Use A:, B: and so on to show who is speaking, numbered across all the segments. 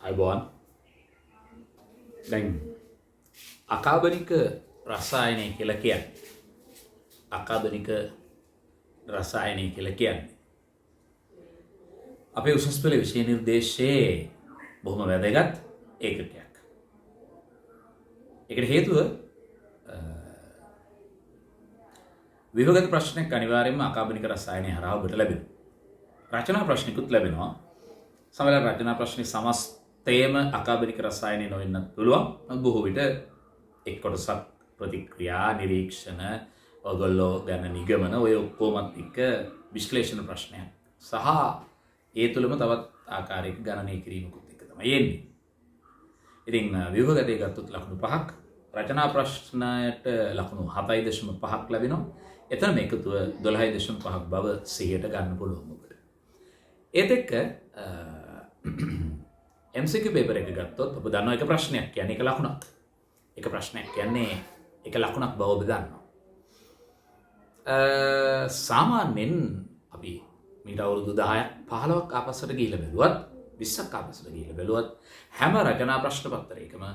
A: අයිබෝන් දැන් අකාබනික රසායනය කියලා කියන්නේ අකාබනික රසායනය කියලා කියන්නේ අපේ උසස් පෙළ විෂය නිර්දේශයේ බොහොම වැදගත් ඒකකයක්. ඒකට හේතුව විභාග ප්‍රශ්නයක් අනිවාර්යයෙන්ම අකාබනික රසායනය හරහා ඔබට ලැබෙනවා. රචනා ප්‍රශ්නිකුත් ලැබෙනවා. සමහරවිට රචනා ප්‍රශ්නේ සමස්තයම අකාබනික රසායනය නොවෙන්නත් පුළුවන්. බොහෝ විට එක් කොටසක් ප්‍රතික්‍රියා නිරීක්ෂණ ඔයගොල්ලෝ ගන්න නිගමන ඔය ඔක්කොමත් එක්ක විශ්ලේෂණ ප්‍රශ්නයක් සහ ඒ තුළම තවත් ආකාරයක ගණනය කිරීමකුත් එක්ක තමයි එන්නේ. ඉතින් විභාගයේ ගත්තොත් ලකුණු 5ක් රචනා ප්‍රශ්නයට ලකුණු 7.5ක් ලැබෙනවා. එතනම එකතුව 12.5ක් බව 100ට ගන්න පුළුවන් ඔබට. ඒත් එක්ක MCQ පේපර් එක ගත්තොත් ඔබ දන්නවා එක ප්‍රශ්නයක් කියන්නේ එක ලකුණක්. එක ප්‍රශ්නයක් කියන්නේ එක ලකුණක් බව ඔබ දන්නවා. සාමාන්‍යයෙන් අපි මීට අවුරුදු 10ක් 15ක් ආපස්සට ගිහිල්ලා බැලුවත් 20ක් ආපස්සට ගිහිල්ලා බැලුවත් හැම රචනා ප්‍රශ්න පත්‍රයකම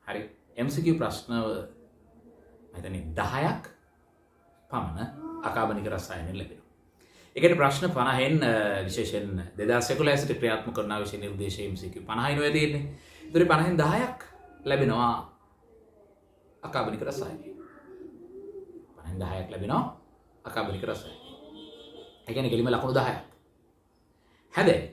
A: හරි MCQ ප්‍රශ්න මම හිතන්නේ 10ක් පමණ අකාබනික රසායන ලැබෙනවා. ඒකට ප්‍රශ්න 50න් විශේෂයෙන් 2011 සිට ක්‍රියාත්මක කරන විෂය නිර්දේශයේ MCQ 50යි නෝ තියෙන්නේ. ඒතර 50න් 10ක් ලැබෙනවා අකාබනික රසායන. 50න් 10ක් ලැබෙනවා අකාබනික රසායන. ඒ කියන්නේ කෙලිම ලකුණු 10ක්. හැබැයි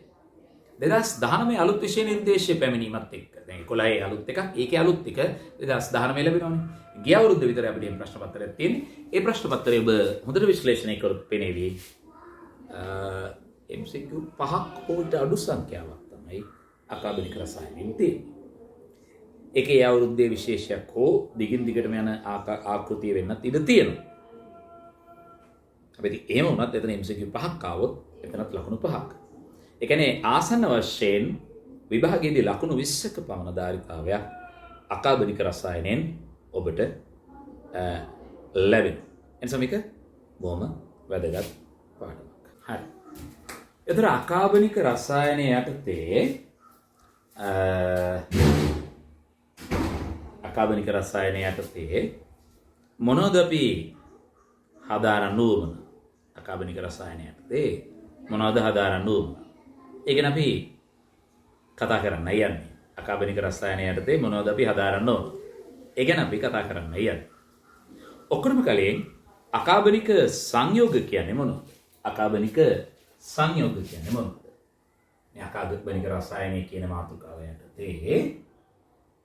A: 2019 අලුත් විෂය නිර්දේශයේ පැමිණීමත් එක්ක දැන් 11 අලුත් එකක් ඒකේ අලුත් එක 2019 ලැබෙනවනේ. ගිය අවුරුද්ද විතර අපිට මේ ප්‍රශ්න පත්‍රයක් තියෙන්නේ. ඒ ප්‍රශ්න පත්‍රය ඔබ හොඳට විශ්ලේෂණය කරොත් පෙනේවි. MCQ 5ක් හොට අඩු සංඛ්‍යාවක් තමයි අකාබනික රසායනයෙන් තියෙන්නේ. ඒකේ අවුරුද්දේ විශේෂයක් හෝ දිගින් දිගටම යන ආකෘතිය වෙන්නත් ඉඩ තියෙනවා. හැබැයි එහෙම වුණත් එතන MCQ 5ක් ආවොත් එතනත් ලකුණු 5ක්. ඒ කියන්නේ ආසන්න වශයෙන් විභාගයේදී ලකුණු 20ක පමණ ධාරිතාවයක් අකාබනික රසායනයෙන් ඔබට ලැබෙනවා. එනිසා මේක බොහොම වැදගත් පාඩමක්. හරි. එතන අකාබනික රසායනය යටතේ අකාබනික රසායනය යටතේ මොනවද අපි හදාරන්න ඕන? අකාබනික රසායනය යටතේ මොනවද හදාරන්න ඕන? ඒක ගැන අපි කතා කරන්න යන්නේ. අකාබනික රසායනය යටතේ මොනවද අපි හදාරන්න ඕන? ඒ ගැන අපි කතා කරන්න යන්නේ. ඔක්කොම කලින් අකාබනික සංයෝග කියන්නේ මොනවද? අකාබනික සංයෝග කියන්නේ මොනවද? මේ අකාබනික රසායනය කියන මාතෘකාව යටතේ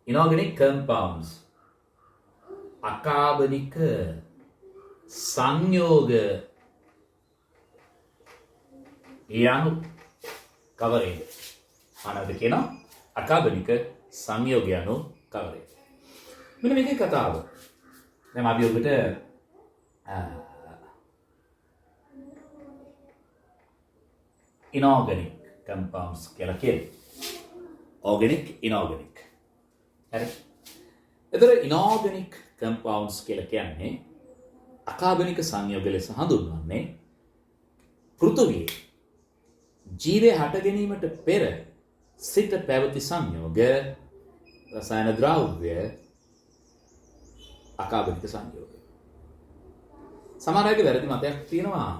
A: inorganic compounds අකාබනික සංයෝග යනු කවරේද? අනද කියන අකාබනික සංයෝග යනු කවරේද? මෙන්න මේකේ කතාව. දැන් අපි ඔබට inorganic compounds කියලා කියනවා. organic inorganic. හරි. එතකොට inorganic compounds කියලා කියන්නේ අකාබනික සංයෝග ලෙස හඳුන්වන්නේ පෘථුවියේ ජීවය හට ගැනීමට පෙර සිට පැවති සංයෝග රසායන ද්‍රව්‍ය අකාබනික සංයෝග. සමහර අයගේ වැරදි මතයක් තියෙනවා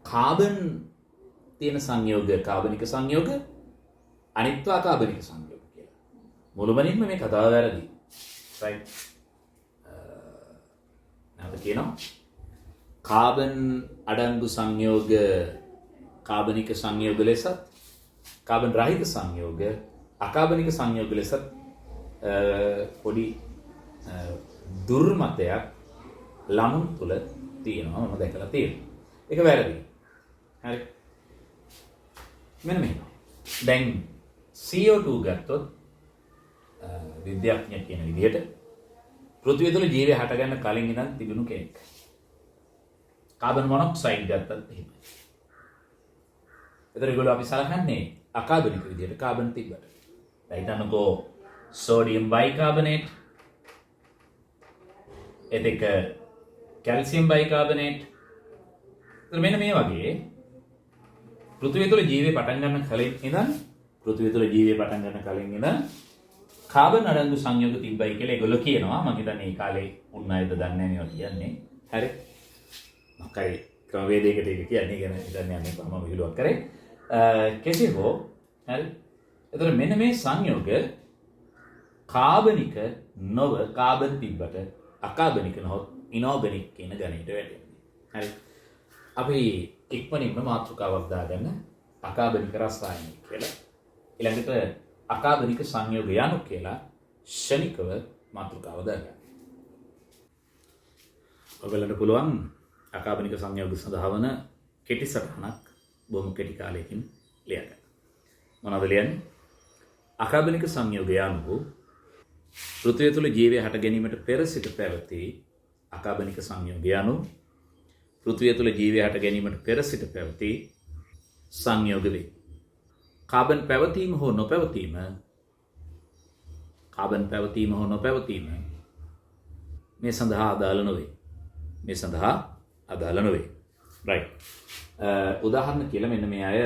A: කාබන් තියෙන සංයෝග කාබනික සංයෝග අනිත්ව අකාබනික සංයෝග කියලා. මුළුමනින්ම මේ කතාව වැරදි. right. නැවත කියනවා කාබන් අඩංගු සංයෝග කාබනික සංයෝග ලෙසත් කාබන් රහිත සංයෝග අකාබනික සංයෝග ලෙසත් පොඩි දුර්මතයක් ළමුන් තුල තියෙනවා මම දැකලා තියෙනවා. ඒක වැරදි. හරි. මෙන්න මේ. දැන් CO2 ගත්තොත් විද්‍යාඥයෙක් කියන විදිහට පෘථිවිය තුළ ජීවය හටගන්න කලින් ඉඳන් තිබුණු කෙනෙක්. කාබන් මොනොක්සයිඩ් ගත්තත් එහෙමයි. ඒතර ඒගොල්ලෝ අපි සලකන්නේ අකාබනික විදිහට කාබන් තිබ්බට. දැන් හිතන්නකෝ සෝඩියම් බයිකාබනේට් එතක කැල්සියම් බයිකාබනේට්. ඒතර මෙන්න මේ වගේ පෘථිවිය තුළ ජීවය පටන් ගන්න කලින් ඉඳන් පෘථිවිය තුළ ජීවය පටන් ගන්න කලින් ඉඳන් කාබන් අඩංගු සංයෝග තිබ්බයි කියලා ඒගොල්ලෝ කියනවා. මම හිතන්නේ මේ කාලේ උන් අයද දන්නේ නැහැ කියන්නේ. හරි. මොකයි ක්‍රමවේදයකට ඒක කියන්නේ ගැන හිතන්නේ නැහැ මම විහිළුවක් කරේ. කෙසේ හෝ හරි. එතකොට මෙන්න මේ සංයෝග කාබනික නොව කාබන් තිබ්බට අකාබනික නොව ඉනෝගනික් කියන ගණයට වැටෙනවා. හරි. අපි ඉක්මනින්ම මාතෘකාවක් දාගන්න අකාබනික රසායනික කියලා. ඊළඟට අකාබනික සංයෝග යනු කියලා ශනිකව මාතෘකාව දාගන්න. ඔයගලන්ට පුළුවන් අකාබනික සංයෝග සඳහා වන කෙටි සටහනක් බොහොම කෙටි කාලයකින් ලියන්න. මොනවද ලියන්නේ? අකාබනික සංයෝග යනු පෘථිවිය තුළ ජීවය හට ගැනීමට පෙර සිට පැවති අකාබනික සංයෝග යනු පෘථිවිය තුළ ජීවය හට ගැනීමට පෙර සිට පැවති සංයෝග වේ. කාබන් පැවතීම හෝ නොපැවතීම මේ සඳහා අදාළ නොවේ. රයිට්. උදාහරණ කියලා මෙන්න මේ අය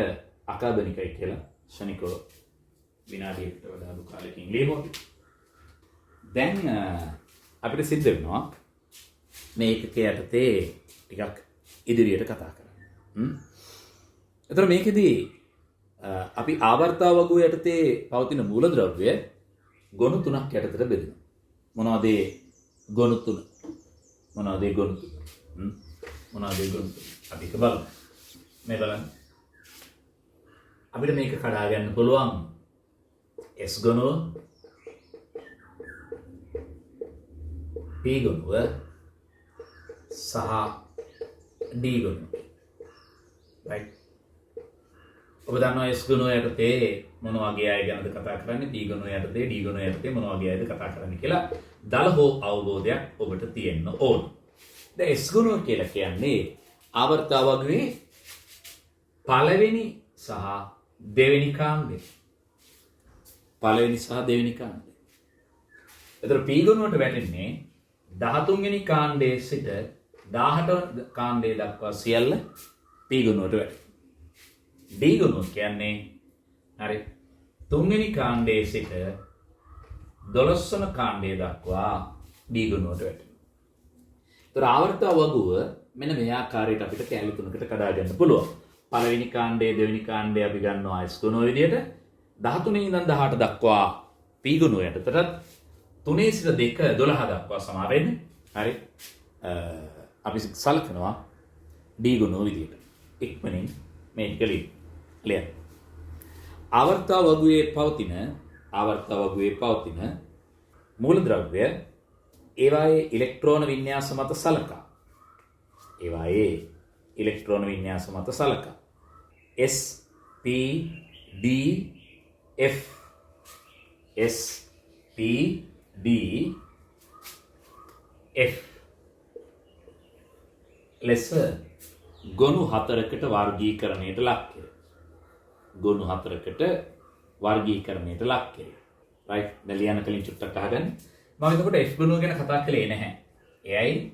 A: අකාබනිකයි කියලා ශනිකව විනාඩියකට වඩා අඩු කාලෙකින් ලියමු. දැන් අපිට සිද්ධ වෙනවා මේ එකකේ යටතේ ටිකක් ඉදිරියට කතා කරන්න. එතකොට මේකෙදී අපි ආවර්තාව වගුව යටතේ පවතින මූලද්‍රව්‍ය ගොනු තුනක් යටතට බෙදෙනවා. මොනවද ඒ ගොනු තුන? අපි ඒක බලමු. මේ බලන්න. අපිට මේක කඩා ගන්න පුළුවන් S ගොනුව, P ගොනුව සහ D ගොනුව. right. ඔබ දන්නවා S ගුණය යටතේ මොන වගේ අය ගැනද කතා කරන්නේ, P ගුණය යටතේ, D ගුණය යටතේ මොන වගේ අයද කතා කරන්නේ කියලා දල හෝ අවබෝධයක් ඔබට තියෙන්න ඕන. දැන් S ගුණය කියලා කියන්නේ ආවර්තාව වගේ පළවෙනි සහ දෙවෙනි කාණ්ඩය. එතකොට P ගුණයට වැටෙන්නේ 13 වෙනි කාණ්ඩයේ සිට 18 වෙනි කාණ්ඩය දක්වා සියල්ල P ගුණයට වැටෙනවා. D ගුණය කියන්නේ හරි 3 වෙනි කාණ්ඩයේ සිට 12 වෙනි කාණ්ඩය දක්වා D ගුණයට වැටෙනවා. ඒතර ආවර්තව වගුව මෙන්න මේ ආකාරයට අපිට කැලි තුනකට කඩා ගන්න පුළුවන්. පළවෙනි කාණ්ඩය, දෙවෙනි කාණ්ඩය අපි ගන්නවා S ගුණය විදියට 13 ඉඳන් 18 දක්වා P ගුණය යටතට 3 සිට 2 12 දක්වා සමා වෙන්නේ. හරි. අපි සලකනවා D ගුණය විදියට. ඉක්මනින් මේක ලියන්න. ආවර්තව වගුවේ පවතින මූලද්‍රව්‍ය ඒවායේ ඉලෙක්ට්‍රෝන වින්‍යාස මත සලකා. S P D F ලෙස ගොනු හතරකට වර්ගීකරණයට ලක් කෙරේ. right. දැන් ලියන්න කලින් චුට්ටක් අහගන්න. මම එතකොට F ගොනුව ගැන කතා කළේ නැහැ. එයයි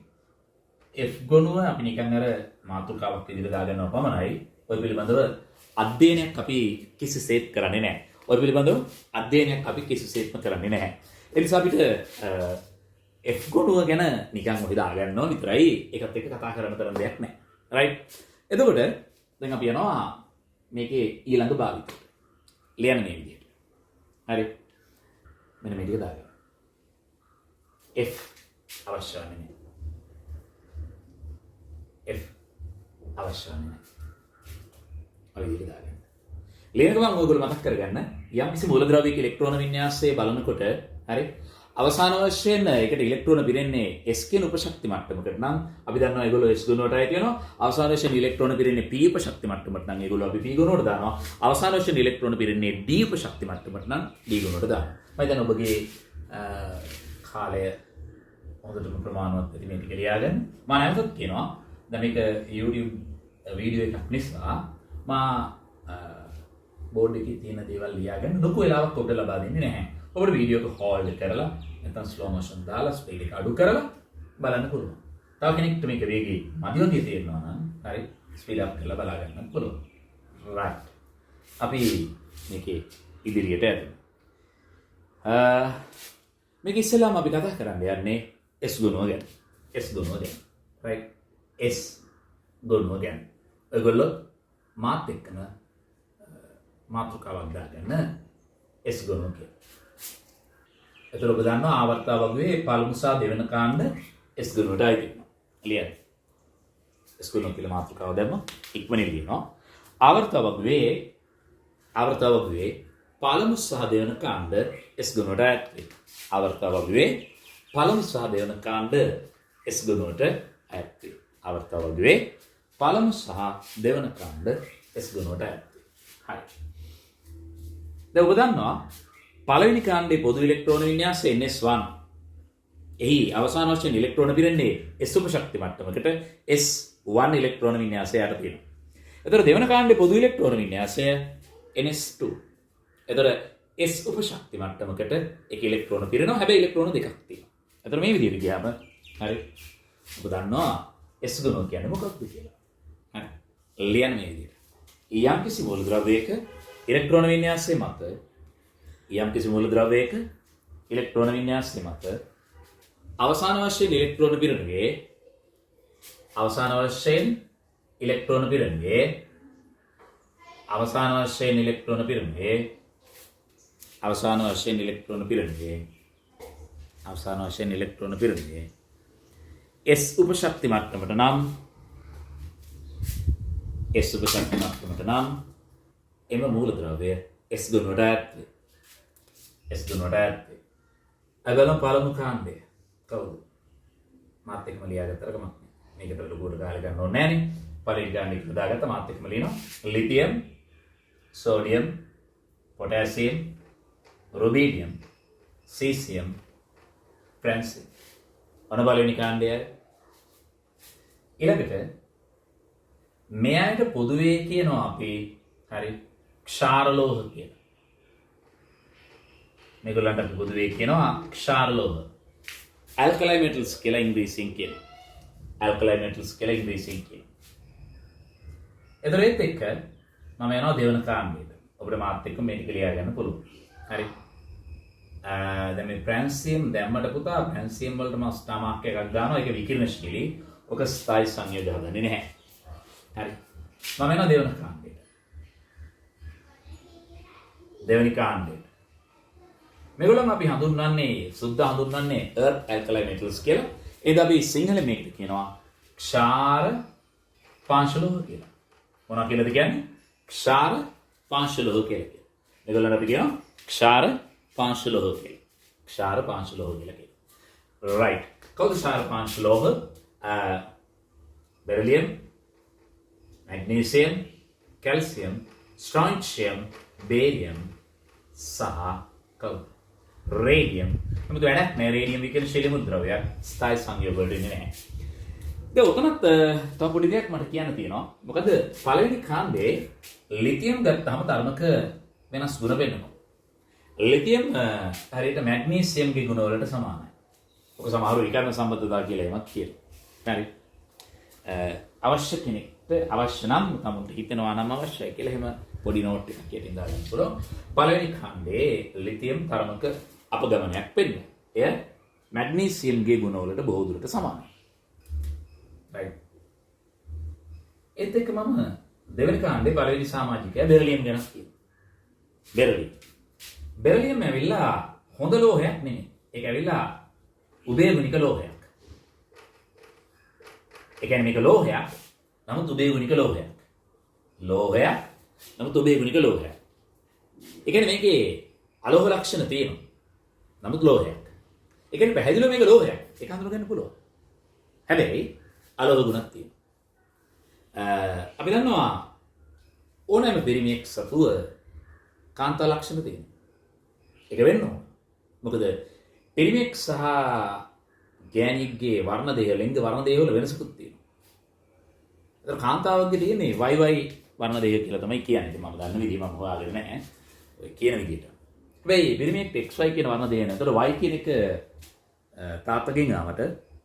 A: F ගොනුව අපි නිකන් අර මාතෘකාවක් විදිහට දාගන්නවා පමණයි. ඔය පිළිබඳව අධ්‍යයනයක් අපි කිසිසේත් කරන්නේ නැහැ. ඒ නිසා අපිට F ගොනුව ගැන නිකන් ඔහි දාගන්නවා විතරයි. ඒකත් එක්ක කතා කරන්න තරම් දෙයක් නැහැ. right. එතකොට දැන් අපි යනවා මේකේ ඊළඟ භාවිතයට. ලියන්න මේ විදිහට. හරි. මෙන්න මේ ටික දාගන්න. F අවශ්‍ය නැහැ. ඔය විදිහට දාගන්න. ලියන ගමන් ඔයගොල්ලෝ මතක් කරගන්න යම්කිසි මූලද්‍රව්‍යයක ඉලෙක්ට්‍රෝන වින්‍යාසය බලනකොට හරි අවසාන වශයෙන් ඒකට ඉලෙක්ට්‍රෝන පිරෙන්නේ S කියන උපශක්ති මට්ටමකට නම් අපි දන්නවා ඒගොල්ලෝ S ගුණයට අයිති වෙනවා. අවසාන වශයෙන් ඉලෙක්ට්‍රෝන පිරෙන්නේ P උපශක්ති මට්ටමකට නම් ඒගොල්ලෝ අපි P ගුණයට දානවා. අවසාන වශයෙන් ඉලෙක්ට්‍රෝන පිරෙන්නේ D උපශක්ති මට්ටමකට නම් D ගුණයට දානවා. මම දැන් ඔබගේ කාලය හොඳටම ප්‍රමාණවත් ඇති මේ ටික ලියාගන්න. මම නැවතත් කියනවා දැන් මේක YouTube වීඩියෝ එකක් නිසා මම බෝඩ් එකේ තියෙන දේවල් ලියාගන්න ලොකු වෙලාවක් ඔබට ලබා දෙන්නේ නැහැ. ඔබට වීඩියෝ එක හෝල්ඩ් කරලා නැත්නම් ස්ලෝ මොෂන් දාලා ස්පීඩ් එක අඩු කරලා බලන්න පුළුවන්. තව කෙනෙක්ට මේක වේගී මදි වගේ තේරෙනවා නම් හරි ස්පීඩ් අප් කරලා බලා ගන්න පුළුවන්. right. අපි මේකේ ඉදිරියට ඇදෙනවා. මේක ඉස්සෙල්ලාම අපි කතා කරන්න යන්නේ S ගුණුව ගැන. S ගුණුව ගැන. right? S ගුණුව ගැන. ඔයගොල්ලෝ මාත් එක්කම මාතෘකාවක් දාගන්න S ගුණුව කියලා. එතකොට ඔබ දන්නවා ආවර්තතාව වර්ගයේ පළමු සහ දෙවන කාණ්ඩ S ගුණුවට අයිති වෙනවා. ක්ලියර්? S ගුණුව කියලා මාතෘකාව දැම්ම ඉක්මනින් ලියනවා. ආවර්තතාව වර්ගයේ පළමු සහ දෙවන කාණ්ඩ S ගුණුවට අයිති වෙනවා. ආවර්තතාව වර්ගයේ පළමු සහ දෙවන කාණ්ඩ S ගුණුවට අයිති වෙනවා. ආවර්තතාව වර්ගයේ පළමු සහ දෙවන කාණ්ඩ S ගුණුවට අයිති වෙනවා. හරි. දැන් ඔබ දන්නවා පළවෙනි කාණ්ඩයේ පොදු ඉලෙක්ට්‍රෝන වින්‍යාසය NS1. එහි අවසාන වශයෙන් ඉලෙක්ට්‍රෝන පිරෙන්නේ S උපශක්ති මට්ටමකට S1 ඉලෙක්ට්‍රෝන වින්‍යාසය යට තියෙනවා. එතකොට දෙවන කාණ්ඩයේ පොදු ඉලෙක්ට්‍රෝන වින්‍යාසය NS2. එතකොට S උපශක්ති මට්ටමකට එක ඉලෙක්ට්‍රෝන පිරෙනවා. හැබැයි ඉලෙක්ට්‍රෝන දෙකක් තියෙනවා. එතකොට මේ විදිහට ගියාම හරි ඔබ දන්නවා S ගුණය කියන්නේ මොකක්ද කියලා. හරි. ලියන්න මේ විදිහට. යම්කිසි මූල ද්‍රව්‍යයක ඉලෙක්ට්‍රෝන වින්‍යාසය මත යම්කිසි මූල ද්‍රව්‍යයක ඉලෙක්ට්‍රෝන වින්‍යාසය මත අවසාන වශයෙන් ඉලෙක්ට්‍රෝන පිරෙනුයේ අවසාන වශයෙන් ඉලෙක්ට්‍රෝන පිරෙනුයේ S උපශක්ති මට්ටමට නම් එම මූල ද්‍රව්‍ය S ගුණයට ඈත් වේ. අගලම් පළමු කාණ්ඩය කවුද? මාත් එක්කම ලියාගත්තර කමක් නෑ. මේකට ලොකුවට ගාලා ගන්න ඕනේ නෑනේ. පළවෙනි කාණ්ඩේ කියලා දාගත්ත මාත් එක්කම ලියනවා. Lithium, sodium, potassium, රුබීඩියම්, සීසියම්, ෆ්‍රැන්සියම්. ඔන්න පළවෙනි කාණ්ඩය. ඊළඟට මෙයාට පොදුවේ කියනවා අපි හරි ක්ෂාර ලෝහ කියලා. මේගොල්ලන්ට අපි පොදුවේ කියනවා ක්ෂාර ලෝහ. ඇල්කලයි මෙටල්ස් කියලා ඉංග්‍රීසියෙන් කියනවා. එතකොට ඒත් එක්ක මම යනවා දෙවන කාණ්ඩයට. ඔබට මාත් එක්ක මේක ලියා ගන්න පුළුවන්. හරි. දැන් මේ ප්‍රැන්සියම් දැම්මට පුතා ප්‍රැන්සියම් වලට මම ස්ටාර් මාක් එකක් දානවා. ඒක විකිරණශීලී. ඔක ස්ථායි සංයෝජ හදන්නේ නැහැ. හරි. මම යනවා දෙවන කාණ්ඩයට. දෙවනි කාණ්ඩයට. මේගොල්ලන් අපි හඳුන්වන්නේ සුද්ධ හඳුන්වන්නේ earth alkali metals කියලා. ඒද අපි සිංහලෙන් මේකට කියනවා ක්ෂාර පාංශලෝහ කියලා. මොනවා කියලාද කියන්නේ? ක්ෂාර පාංශලෝහ කියලා. මේගොල්ලන් අපි කියනවා ක්ෂාර පාංශලෝහ කියලා. right. කවුද ක්ෂාර පාංශලෝහ? beryllium, magnesium, calcium, strontium, barium සහ කවුද? රේඩියම්. මොකද වැඩක් නෑ රේඩියම් විකිරණශීලී මූල ද්‍රව්‍යයක්. ස්ථායි සංයෝග වලට ඉන්නේ නැහැ. දැන් උතනත් තව පොඩි දෙයක් මට කියන්න තියෙනවා. මොකද පළවෙනි කාණ්ඩේ ලිතියම් ගත්තාම ධර්මක වෙනස් ගුණ වෙනවා. ලිතියම් හරියට මැග්නීසියම්ගේ ගුණ වලට සමානයි. ඔක සමහරව විකර්ණ සම්බන්ධතාව කියලා එමත් කියනවා. හරි. අවශ්‍ය කෙනෙක්ට අවශ්‍ය නම් තමුන්ට හිතෙනවා නම් අවශ්‍යයි කියලා එහෙම පොඩි නෝට් එකක් යටින් දාගන්න පුළුවන්. පළවෙනි කාණ්ඩේ ලිතියම් තරමක අපගමනයක් වෙන්නේ. එය මැග්නීසියම්ගේ ගුණවලට බොහෝ දුරට සමානයි. right. ඒත් එක්ක මම දෙවෙනි කාණ්ඩේ පළවෙනි සමාජිකයා බෙරිලියම් ගැන කියනවා. බෙරිලියම් ඇවිල්ලා හොඳ ලෝහයක් නෙමෙයි. ඒක ඇවිල්ලා උදේගුණික ලෝහයක්. ඒ කියන්නේ මේක ලෝහයක්. නමුත් උදේගුණික ලෝහයක්. නමුත් උදේගුණික ලෝහයක්. ඒ කියන්නේ මේකේ අලෝහ ලක්ෂණ තියෙනවා. නමුත් ලෝහයක්. ඒ කියන්නේ පැහැදිලිව මේක ලෝහයක්. ඒක හඳුනගන්න පුළුවන්. හැබැයි අලෝහ ගුණක් තියෙනවා. අපි දන්නවා ඕනෑම පිරිමියෙක් සතුව කාන්තා ලක්ෂණ තියෙනවා. ඒක වෙන්න ඕන. මොකද පිරිමියෙක් සහ ගෑණියෙක්ගේ වර්ණ දේහ ලිංග වර්ණ දේහ වල වෙනසකුත් තියෙනවා. ඒතර කාන්තාවගේ තියෙන්නේ YY වර්ණ දේහ කියලා තමයි කියන්නේ. ඉතින් මම දන්න විදිහ මම හොයාගෙන නැහැ. ඔය කියන විදිහට. හැබැයි පිරිමියෙක් XY කියන වර්ණ දේහ නේද? ඒතර Y කියන එක තාත්තගෙන් ආවට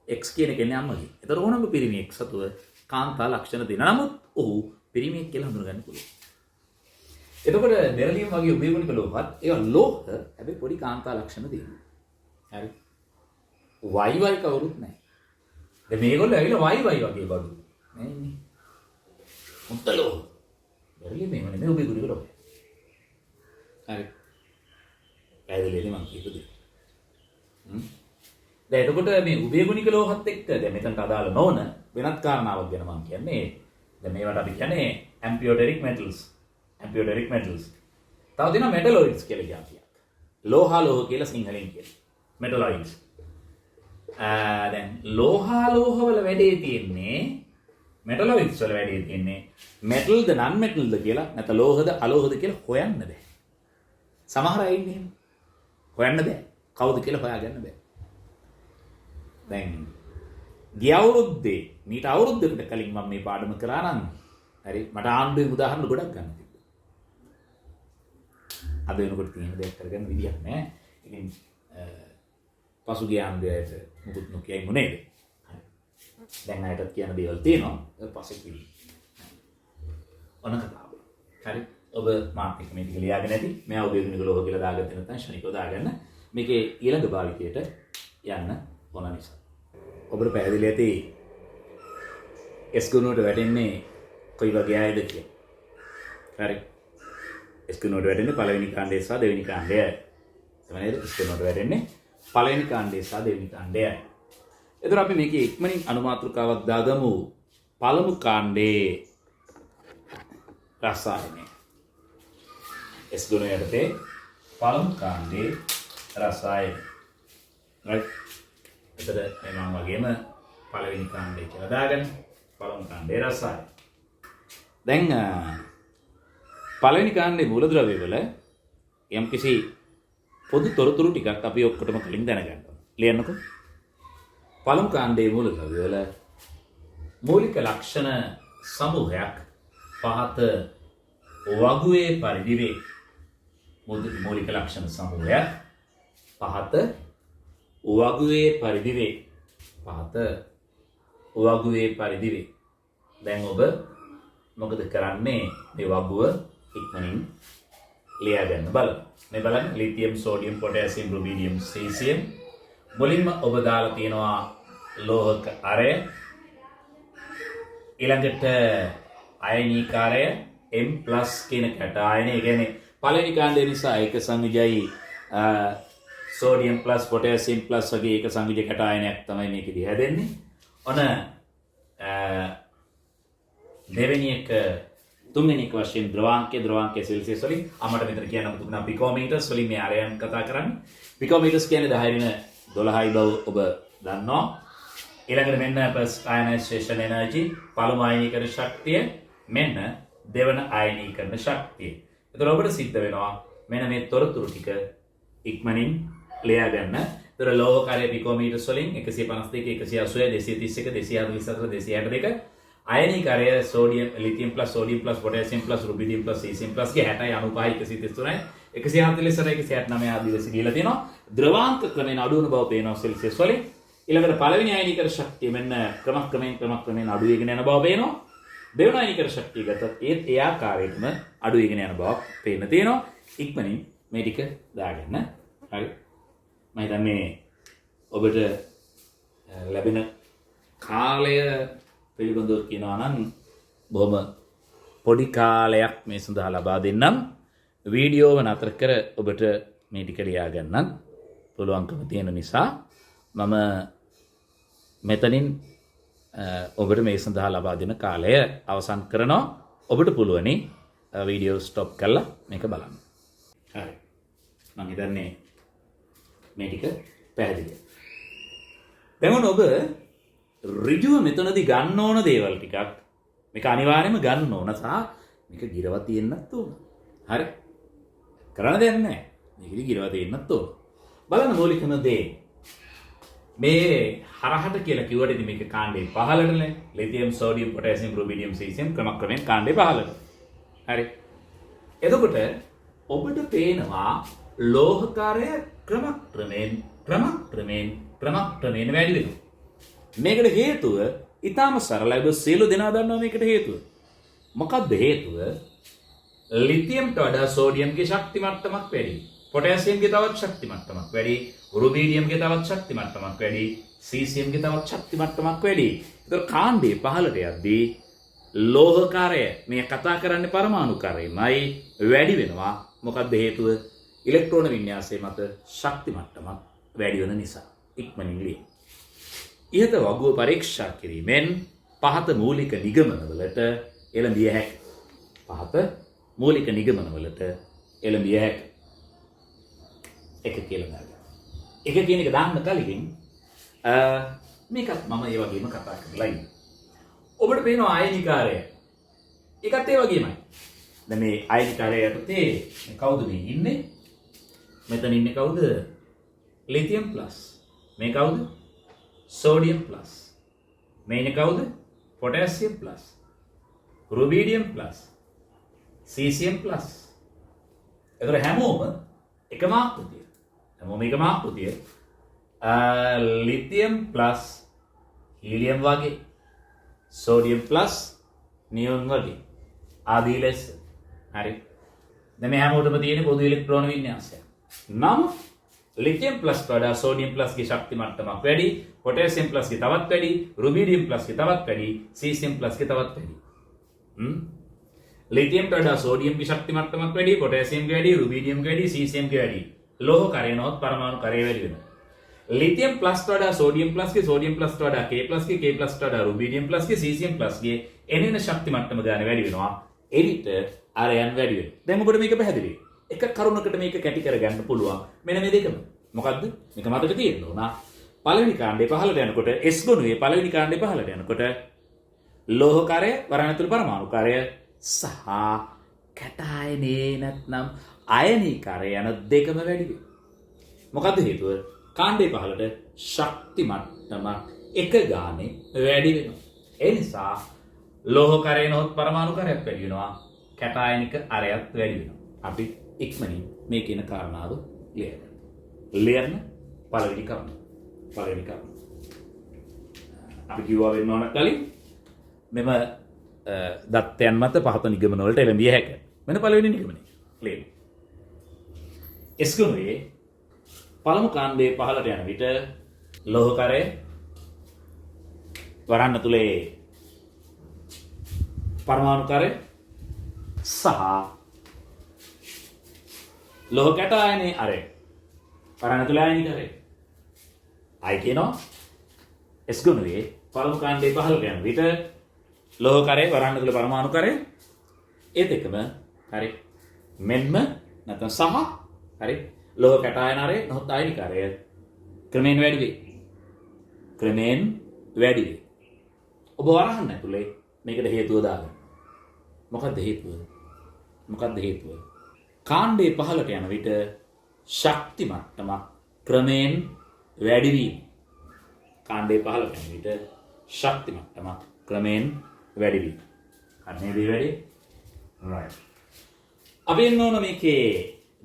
A: X කියන එක එන්නේ අම්මගෙන්. ඒතර ඕනම පිරිමියෙක් සතුව කාන්තා ලක්ෂණ තියෙනවා. නමුත් ඔහු පිරිමියෙක් කියලා හඳුනගන්න පුළුවන්. එතකොට බෙරලියම් වගේ උභයගුණික ලෝහත් ඒවා ලෝහ හැබැයි පොඩි කාන්තා ලක්ෂණ තියෙනවා. හරි. වයි කවුරුත් නැහැ. දැන් මේගොල්ලෝ ඇවිල්ලා වයි වගේ බඩු. නෑ ඉන්නේ. මුත්ත ලෝහ. බෙරලියම් මේව නෙමෙයි උභයගුණික ලෝහය. හරි. පැහැදිලිද මං කියපුවේ? දැන් එතකොට මේ උභයගුණික ලෝහත් එක්ක දැන් මෙතනට අදාළ නොවන වෙනත් කාරණාවක් ගැන මම කියන්නේ. දැන් මේවට අපි කියන්නේ ඇම්පියෝටරික් මෙටල්ස්. ඇම්පියෝටරික් මෙටල්ස්. තව තියෙනවා මෙටලොයිඩ්ස් කියලා જાතියක්. ලෝහ කියලා සිංහලෙන් කියනවා. මෙටලොයිඩ්ස්. දැන් ලෝහ වල වැඩේ තියෙන්නේ මෙටලොයිඩ්ස් වල වැඩේ තියෙන්නේ මෙටල්ද නන් මෙටල්ද කියලා නැත්නම් ලෝහද අලෝහද කියලා හොයන්න බෑ. සමහර අය ඉන්නේ එහෙම. හොයන්න බෑ. කවුද කියලා හොයාගන්න බෑ. දැන් ගිය අවුරුද්දේ මීට අවුරුද්දකට කලින් මම මේ පාඩම කරා නම් හරි මට ආණ්ඩුවේ උදාහරණ ගොඩක් ගන්න තිබ්බා. අද වෙනකොට තියෙන දෙයක් කරගන්න විදියක් නෑ. ඉතින් පසුගිය ආණ්ඩුවේට මුකුත් නොකියයි මොනේද? දැන් අයටත් කියන දේවල් තියෙනවා. පස්සේ කිවි. ඔන්න කතාව. හරි. ඔබ මාත් එක්ක මේ ටික ලියාගෙන ඇති. මෙයා උභයගුණික ලෝහ කියලා දාගත්තේ නැත්නම් ශනිකව දාගන්න. මේකේ ඊළඟ භාවිතයට යන්න ඕන නිසා. ඔබට පැහැදිලි ඇති S ගුණයට වැටෙන්නේ කොයි වගේ අයද කියලා. හරි. S ගුණයට වැටෙන්නේ පළවෙනි කාණ්ඩය සහ දෙවෙනි කාණ්ඩය. තමයි S ගුණයට වැටෙන්නේ පළවෙනි කාණ්ඩය සහ දෙවෙනි කාණ්ඩය. එතකොට අපි මේකේ ඉක්මනින් අනුමාත්‍රිකාවක් දාගමු. පළමු කාණ්ඩයේ රසායනය. S ගුණය යටතේ පළමු කාණ්ඩයේ රසායනය. right. එතකොට මේ මම වගේම පළවෙනි කාණ්ඩය කියලා දාගන්න. පළමු කාණ්ඩයේ රසායනය. දැන් පළවෙනි කාණ්ඩයේ මූලද්‍රව්‍ය වල යම්කිසි පොදු තොරතුරු ටිකක් අපි ඔක්කොටම කලින් දැනගන්න ඕනේ. ලියන්නකෝ. පළමු කාණ්ඩයේ මූලද්‍රව්‍ය වල මූලික ලක්ෂණ සමූහයක් පහත වගුවේ පරිදි වේ. මූලික ලක්ෂණ සමූහයක් පහත වගුවේ පරිදි වේ. පහත වගුවේ පරිදි වේ. දැන් ඔබ මොකද කරන්නේ? මේ වගුව ඉක්මනින් ලියා ගන්න බලන්න. මේ බලන්න ලිතියම්, සෝඩියම්, පොටෑසියම්, රුබීඩියම්, සීසියම්. මුලින්ම ඔබ දාලා තියෙනවා ලෝහක අරය. ඊළඟට අයනීකාරය M+ කියන කැට ආයනය. ඒ කියන්නේ පළවෙනි කාණ්ඩය නිසා ඒක සංයුජයි සෝඩියම් ප්ලස් පොටෑසියම් ප්ලස් වගේ එක සංයුජ කැට ආයනයක් තමයි මේකෙදී හැදෙන්නේ. ඔන්න දෙවෙනි එක තුන්වෙනි එක වශයෙන් ද්‍රවාංකයේ සෙල්සියස් වලින් අපිට මෙතන කියන්න පුදුනා පිකෝමීටර්ස් වලින් මේ ආරයන් කතා කරන්නේ. පිකෝමීටර්ස් කියන්නේ 10 වෙන 12යි බව ඔබ දන්නවා. ඊළඟට මෙන්න ෆස්ට් අයනයිසේෂන් එනර්ජි පළමු අයනීකරණ ශක්තිය මෙන්න දෙවන අයනීකරණ ශක්තිය. ඒතර ඔබට සිද්ධ වෙනවා මෙන්න මේ තොරතුරු ටික ඉක්මනින් ලියා ගන්න. ඒතර ලෝහකාරය පිකෝමීටර්ස් වලින් 152 180 231 244 262 අයනීකාරය sodium lithium plus sodium plus potassium plus rubidium plus caesium plus ගේ 60 95 133 148 ආදී ලෙස දීලා තියෙනවා. ද්‍රවාංක ක්‍රමයෙන් අඩු වෙන බව පේනවා සෙල්සියස් වලින්. ඊළඟට පළවෙනි අයනීකරණ ශක්තිය මෙන්න ක්‍රමක්‍රමයෙන් අඩු වෙගෙන යන බව පේනවා. දෙවන අයනීකරණ ශක්තිය ගත්තත් ඒ ආකාරයෙන්ම අඩු වෙගෙන යන බවක් පේන්න තියෙනවා. ඉක්මනින් මේ ටික දාගන්න. හරි. මම හිතන්නේ ඔබට ලැබෙන කාලය පිළිබඳව කියනවා නම් බොහොම පොඩි කාලයක් මේ සඳහා ලබා දෙන්නම්. වීඩියෝව නතර කර ඔබට මේ ටික ලියා ගන්නත් පුළුවන්කම තියෙන නිසා මම මෙතනින් ඔබට මේ සඳහා ලබා දෙන කාලය අවසන් කරනවා. ඔබට පුළුවනි වීඩියෝ ස්ටොප් කරලා මේක බලන්න. හරි. මම හිතන්නේ මේ ටික පැහැදිලියි. දැන් ඔබ ඍජුව මෙතනදී ගන්න ඕන දේවල් ටිකක් මේක අනිවාර්යයෙන්ම ගන්න ඕන සහ මේක ගිරව තියෙන්නත් ඕන. හරි. කරන්න දෙයක් නැහැ. මේකෙදි ගිරව තියෙන්නත් ඕන. බලන්න මූලිකම දේ. මේ හරහට කියලා කිව්වට ඉතින් මේක කාණ්ඩේ 15ටනේ. ලිතියම්, සෝඩියම්, පොටෑසියම්, රුබිඩියම්, සීසියම් ක්‍රමක්‍රමයෙන් කාණ්ඩේ 15ට. හරි. එතකොට ඔබට පේනවා ලෝහකාරය ක්‍රමක්‍රමයෙන් වැඩි වෙනවා. මේකට හේතුව ඊටාම සරලයි. ඔබ සියලු දෙනා දන්නවා මේකට හේතුව. මොකක්ද හේතුව? ලිතියම්ට වඩා සෝඩියම්ගේ ශක්ති මට්ටමක් වැඩි. පොටෑසියම්ගේ තවත් ශක්ති මට්ටමක් වැඩි. රුබීඩියම්ගේ තවත් ශක්ති මට්ටමක් වැඩි. සීසියම්ගේ තවත් ශක්ති මට්ටමක් වැඩි. ඒතර කාණ්ඩේ පහළට යද්දී ලෝහකාරය මේ කතා කරන්නේ පරමාණුකාරයමයි වැඩි වෙනවා. මොකක්ද හේතුව? ඉලෙක්ට්‍රෝන වින්‍යාසයේ මත ශක්ති මට්ටමක් වැඩි වෙන නිසා. ඉක්මනින් ලියන්න. ඉහත වගුව පරීක්ෂා කිරීමෙන් පහත මූලික නිගමනවලට එළඹිය හැකියි. පහත මූලික නිගමනවලට එළඹිය හැකියි. එක කියලා ගන්න. එක කියන එක දාන්න කලින් මේකත් මම ඒ වගේම කතා කරලා ඉන්නවා. ඔබට පේනවා ආයනිකාරය. ඒකත් ඒ වගේමයි. දැන් මේ ආයනිකාරය යටතේ කවුද මේ ඉන්නේ? මෙතන ඉන්නේ කවුද? Lithium plus. මේ කවුද? Sodium plus. මේ ඉන්නේ කවුද? Potassium plus. රුබීඩියම් plus. Caesium plus. ඒතර හැමෝම එකම ආකෘතිය. හැමෝම එකම ආකෘතිය. ලිතියම් ප්ලස් හීලියම් වගේ. සෝඩියම් ප්ලස් නියොන් වගේ. ආදී ලෙස. හරි. දැන් මේ හැමෝටම තියෙන පොදු ඉලෙක්ට්‍රෝන වින්‍යාසය. නම් ලිතියම් ප්ලස් වඩා සෝඩියම් ප්ලස් ගේ ශක්ති මට්ටමක් වැඩි, පොටෑසියම් ප්ලස් ගේ තවත් වැඩි, රුබීඩියම් ප්ලස් ගේ තවත් වැඩි, සීසියම් ප්ලස් ගේ තවත් වැඩි. ලිතියම් වඩා සෝඩියම් ගේ ශක්ති මට්ටමක් වැඩි, පොටෑසියම් ගේ වැඩි, රුබීඩියම් ගේ වැඩි, සීසියම් ගේ වැඩි. ලෝහ කරේනොත් පරමාණු කරේ වැඩි වෙනවා. ලිතියම් ප්ලස් වඩා සෝඩියම් ප්ලස් ගේ, සෝඩියම් ප්ලස් වඩා K ප්ලස් ගේ, K ප්ලස් වඩා රුබීඩියම් ප්ලස් ගේ, සීසියම් ප්ලස් ගේ එනෙන ශක්ති මට්ටම ගාන වැඩි වෙනවා. එවිට අරයන් වැඩි වෙනවා. දැන් මොකද මේක පැහැදිලි? එක කරුණකට මේක කැටි කරගන්න පුළුවන්. මෙන්න මේ දෙකම. මොකද්ද? මේක මතක තියෙන්න ඕන. පළවෙනි කාණ්ඩේ පහළට යනකොට S ගුණයේ පළවෙනි කාණ්ඩේ පහළට යනකොට ලෝහකාරය, වරණතුළු පරමාණුකාරය සහ කැටායනේ නැත්නම් අයනීකාරය යන දෙකම වැඩි වෙනවා. මොකද්ද හේතුව? කාණ්ඩේ පහළට ශක්ති මට්ටම එක ගානේ වැඩි වෙනවා. ඒ නිසා ලෝහකාරයනොත් පරමාණුකාරයක් වැඩි වෙනවා. කැටායනික අරයත් වැඩි වෙනවා. අපි ඉක්මනින් මේ කියන කාරණාව ලියන්න. ලියන්න පළවෙනි කරුණ. අපි කිව්වා වෙන්න ඕන කලින් මෙම දත්තයන් මත පහත නිගමන වලට එළඹිය හැකියි. මෙන්න පළවෙනි නිගමනය. ලියන්න. S ගුණයේ පළමු කාණ්ඩයේ පහළට යන විට ලෝහකාරය වරණතුලේ පරමාණුකාරය සහ ලෝහ කැටායනේ අරය වරණතුලේ අයනිකාරය ආයි කියනවා S ගුණයේ පළමු කාණ්ඩයේ පහළට යන විට ලෝහකාරය වරණතුලේ පරමාණුකාරය ඒ දෙකම හරි මෙන්ම නැත්නම් සහ හරි ලෝහ කැටායනාරය නොහොත් අයනිකාරය ක්‍රමයෙන් වැඩි වේ. ඔබ වරහන් ඇතුලේ මේකට හේතුව දාගන්න. මොකක්ද හේතුව? කාණ්ඩේ පහළට යන විට ශක්ති මට්ටමක් ක්‍රමයෙන් වැඩි වීම. කාණ්ඩේ පහළට යන විට ශක්ති මට්ටමක් ක්‍රමයෙන් වැඩි වීම. අනේ දේ වැඩි. right. අපි එන්න ඕන මේකේ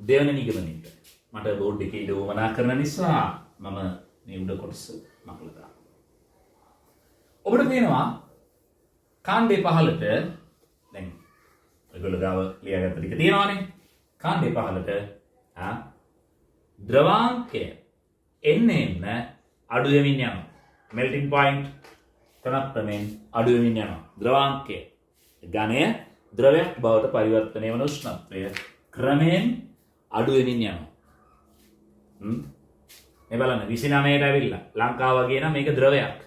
A: දෙවන නිගමනයට. මට බෝඩ් එකේ ඉඳ වමනා කරන නිසා මම මේ උඩ කොටස මකලා දානවා. ඔබට පේනවා කාණ්ඩේ පහළට දැන් ඔයගොල්ලෝ ගාව ලියාගත්ත ටික තියෙනවානේ. කාණ්ඩේ පහළට ද්‍රවාංකය එන්න අඩු වෙමින් යනවා. මෙල්ටිං පොයින්ට් ක්‍රමයෙන් අඩු වෙමින් යනවා. ද්‍රවාංකය ඝනය ද්‍රවයක් බවට පරිවර්තනය වන උෂ්ණත්වය ක්‍රමයෙන් අඩු වෙමින් යනවා. මේ බලන්න 29ට ඇවිල්ලා ලංකාව වගේ නම් මේක ද්‍රවයක්.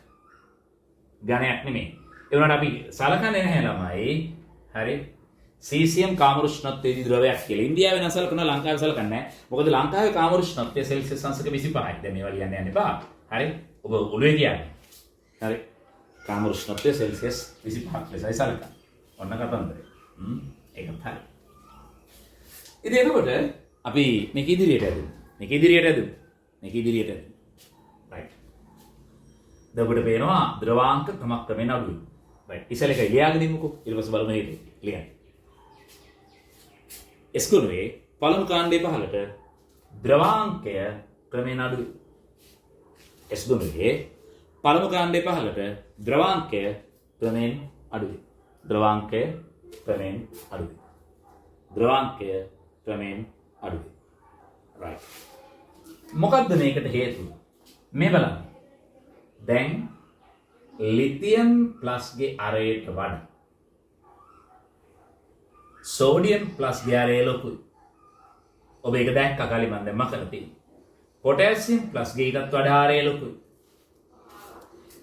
A: ඝනයක් නෙමෙයි. ඒ වුණාට අපි සලකන්නේ නැහැ ළමයි. හරි. සීසියම් කාමරුෂ්ණත්වයේදී ද්‍රවයක් කියලා. ඉන්දියාවේ නම් සලකනවා ලංකාවේ සලකන්නේ නැහැ. මොකද ලංකාවේ කාමරුෂ්ණත්වය සෙල්සියස් අංශක 25යි. දැන් මේවා ලියන්න යන්න එපා. හරි. ඔබ ඔළුවේ කියන්නේ. හරි. කාමරුෂ්ණත්වය සෙල්සියස් 25ක් ලෙසයි සලකන්නේ. ඔන්න කතන්දරේ. ඒකත් හරි. ඉතින් එතකොට අපි මේක ඉදිරියට ඇදමු. right. දැන් ඔබට පේනවා ද්‍රවාංක ක්‍රමයෙන් අඩු වෙනවා. right. ඉස්සෙල්ලා එක ලියාගෙන ඉමුකෝ. ඊට පස්සේ බලමු මේක. ලියන්න. S ගුණයේ පළමු කාණ්ඩයේ පහළට ද්‍රවාංකය ක්‍රමයෙන් අඩු වෙනවා. S ගුණයේ පළමු කාණ්ඩයේ පහළට ද්‍රවාංකය ක්‍රමයෙන් අඩු වෙනවා. ද්‍රවාංකය ක්‍රමෙන් අඩු වෙනවා. right. මොකද්ද මේකට හේතුව? මේ බලන්න. දැන් ලිතියම් ප්ලස් ගේ අරයට වඩා සෝඩියම් ප්ලස් ගේ අරය ලොකුයි. ඔබ ඒක දැක්කා කලින් මම දැන් මකලා තියෙනවා. පොටෑසියම් ප්ලස් ගේ ඊටත් වඩා අරය ලොකුයි.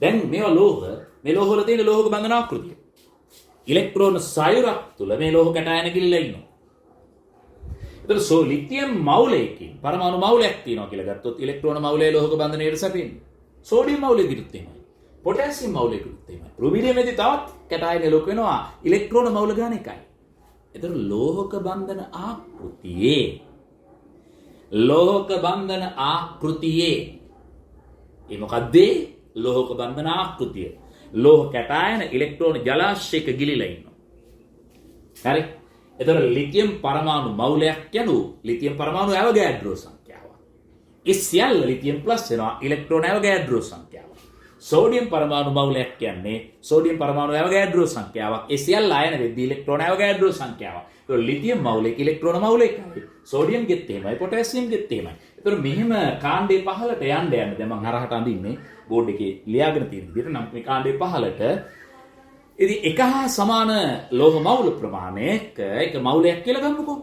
A: දැන් මේවා ලෝහ, මේ ලෝහ වල තියෙන ලෝහක බන්ධන ආකෘතිය. ඉලෙක්ට්‍රෝන සයුරක් තුල මේ ලෝහ කැටයන ගිලිලා ඉන්නවා. ඒතර ලිතියම් මවුලයකින් පරමාණු මවුලයක් තියෙනවා කියලා ගත්තොත් ඉලෙක්ට්‍රෝන මවුලයේ ලෝහක බන්ධනයට සැපෙන්නේ. සෝඩියම් මවුලයකිනුත් එහෙමයි. පොටෑසියම් මවුලයකිනුත් එහෙමයි. රුබිඩියමේදී තවත් කැටයන ලොකු වෙනවා ඉලෙක්ට්‍රෝන මවුල ගන්න එකයි. ඒතර ලෝහක බන්ධන ආකෘතියේ ඒ මොකද්ද? ලෝහක බන්ධන ආකෘතිය. ලෝහ කැටයන ඉලෙක්ට්‍රෝන ජලාශයක ගිලිලා ඉන්නවා. හරි. එතකොට ලිතියම් පරමාණු මවුලයක් යනු ලිතියම් පරමාණු ඇවගෑඩ්‍රෝ සංඛ්‍යාව. ඒ සියල්ල ලිතියම් ප්ලස් වෙනවා ඉලෙක්ට්‍රෝන ඇවගෑඩ්‍රෝ සංඛ්‍යාව. සෝඩියම් පරමාණු මවුලයක් කියන්නේ සෝඩියම් පරමාණු ඇවගෑඩ්‍රෝ සංඛ්‍යාවක්. ඒ සියල්ල ආයන වෙද්දී ඉලෙක්ට්‍රෝන ඇවගෑඩ්‍රෝ සංඛ්‍යාවක්. ඒක ලිතියම් මවුලයක ඉලෙක්ට්‍රෝන මවුලයකයි. සෝඩියම් ගෙත් එහෙමයි, පොටෑසියම් ගෙත් එහෙමයි. ඒතකොට මෙහෙම කාණ්ඩේ පහළට යන්න දැන් මම හරහට අඳින්නේ බෝඩ් එකේ ලියාගෙන තියෙන විදිහට නම් මේ කාණ්ඩේ පහළට ඉතින් එක හා සමාන ලෝහ මවුල ප්‍රමාණයක එක මවුලයක් කියලා ගමුකෝ.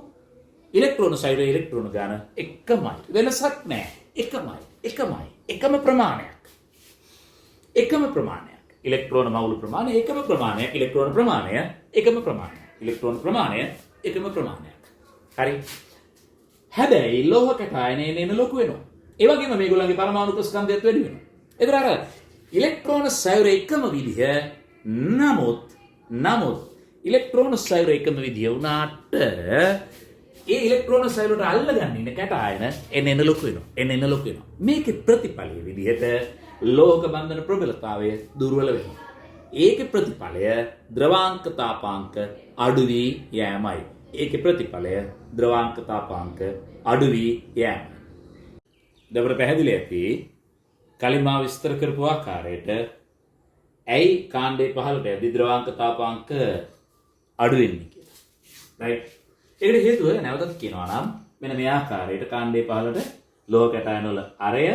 A: ඉලෙක්ට්‍රෝන සයුර ඉලෙක්ට්‍රෝන ගාන එකමයි. වෙනසක් නැහැ. එකමයි. එකම ප්‍රමාණයක්. එකම ප්‍රමාණයක්. ඉලෙක්ට්‍රෝන මවුල ප්‍රමාණය එකම ප්‍රමාණයක්. ඉලෙක්ට්‍රෝන ප්‍රමාණය එකම ප්‍රමාණයක්. ඉලෙක්ට්‍රෝන ප්‍රමාණය එකම ප්‍රමාණයක්. හරි. හැබැයි ලෝහ කැටයනේ එන ලොකු වෙනවා. ඒ වගේම මේගොල්ලන්ගේ පරමාණු ස්කන්ධයත් වැඩි වෙනවා. ඒතර අර ඉලෙක්ට්‍රෝන සයුර එකම විදිහ නමුත් ඉලෙක්ට්‍රෝන සයුර එකම විදිය වුණාට ඒ ඉලෙක්ට්‍රෝන සයුරට අල්ලගන්න ඉන්න කැටයන එන්න ලොකු වෙනවා. මේකේ ප්‍රතිඵලය විදිහට ලෝහක බන්ධන ප්‍රබලතාවය දුර්වල වෙනවා. ඒකේ ප්‍රතිඵලය ද්‍රවාංක තාපාංක අඩු වී යෑමයි. දවර පැහැදිලි ඇති කලින් මා විස්තර කරපු ආකාරයට ඇයි කාණ්ඩේ පහළට යද්දී ද්‍රවාංක තාපාංක අඩු වෙන්නේ කියලා. right. ඒකට හේතුව නැවතත් කියනවා නම් මෙන්න මේ ආකාරයට කාණ්ඩේ පහළට ලෝහ කැටයන වල අරය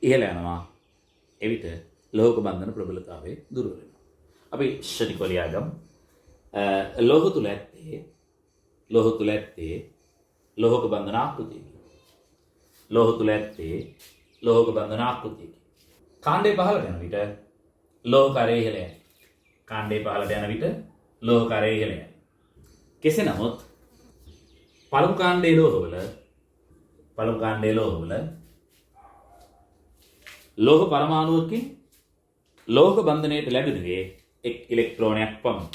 A: ඉහළ යනවා. එවිට ලෝහක බන්ධන ප්‍රබලතාවය දුර්වල වෙනවා. අපි ශනිකව ලියාගමු. ලෝහ තුල ඇත්තේ ලෝහක බන්ධන ආකෘතියකි. ලෝහක බන්ධන ආකෘතියකි. කාණ්ඩේ පහළට යන විට ලෝහක අරය ඉහළ යයි. කාණ්ඩේ පහළට යන විට ලෝහක අරය ඉහළ යයි. කෙසේ නමුත් පළමු කාණ්ඩේ ලෝහවල ලෝහ පරමාණුවකින් ලෝහක බන්ධනයට ලැබෙනුයේ එක් ඉලෙක්ට්‍රෝනයක් පමණි.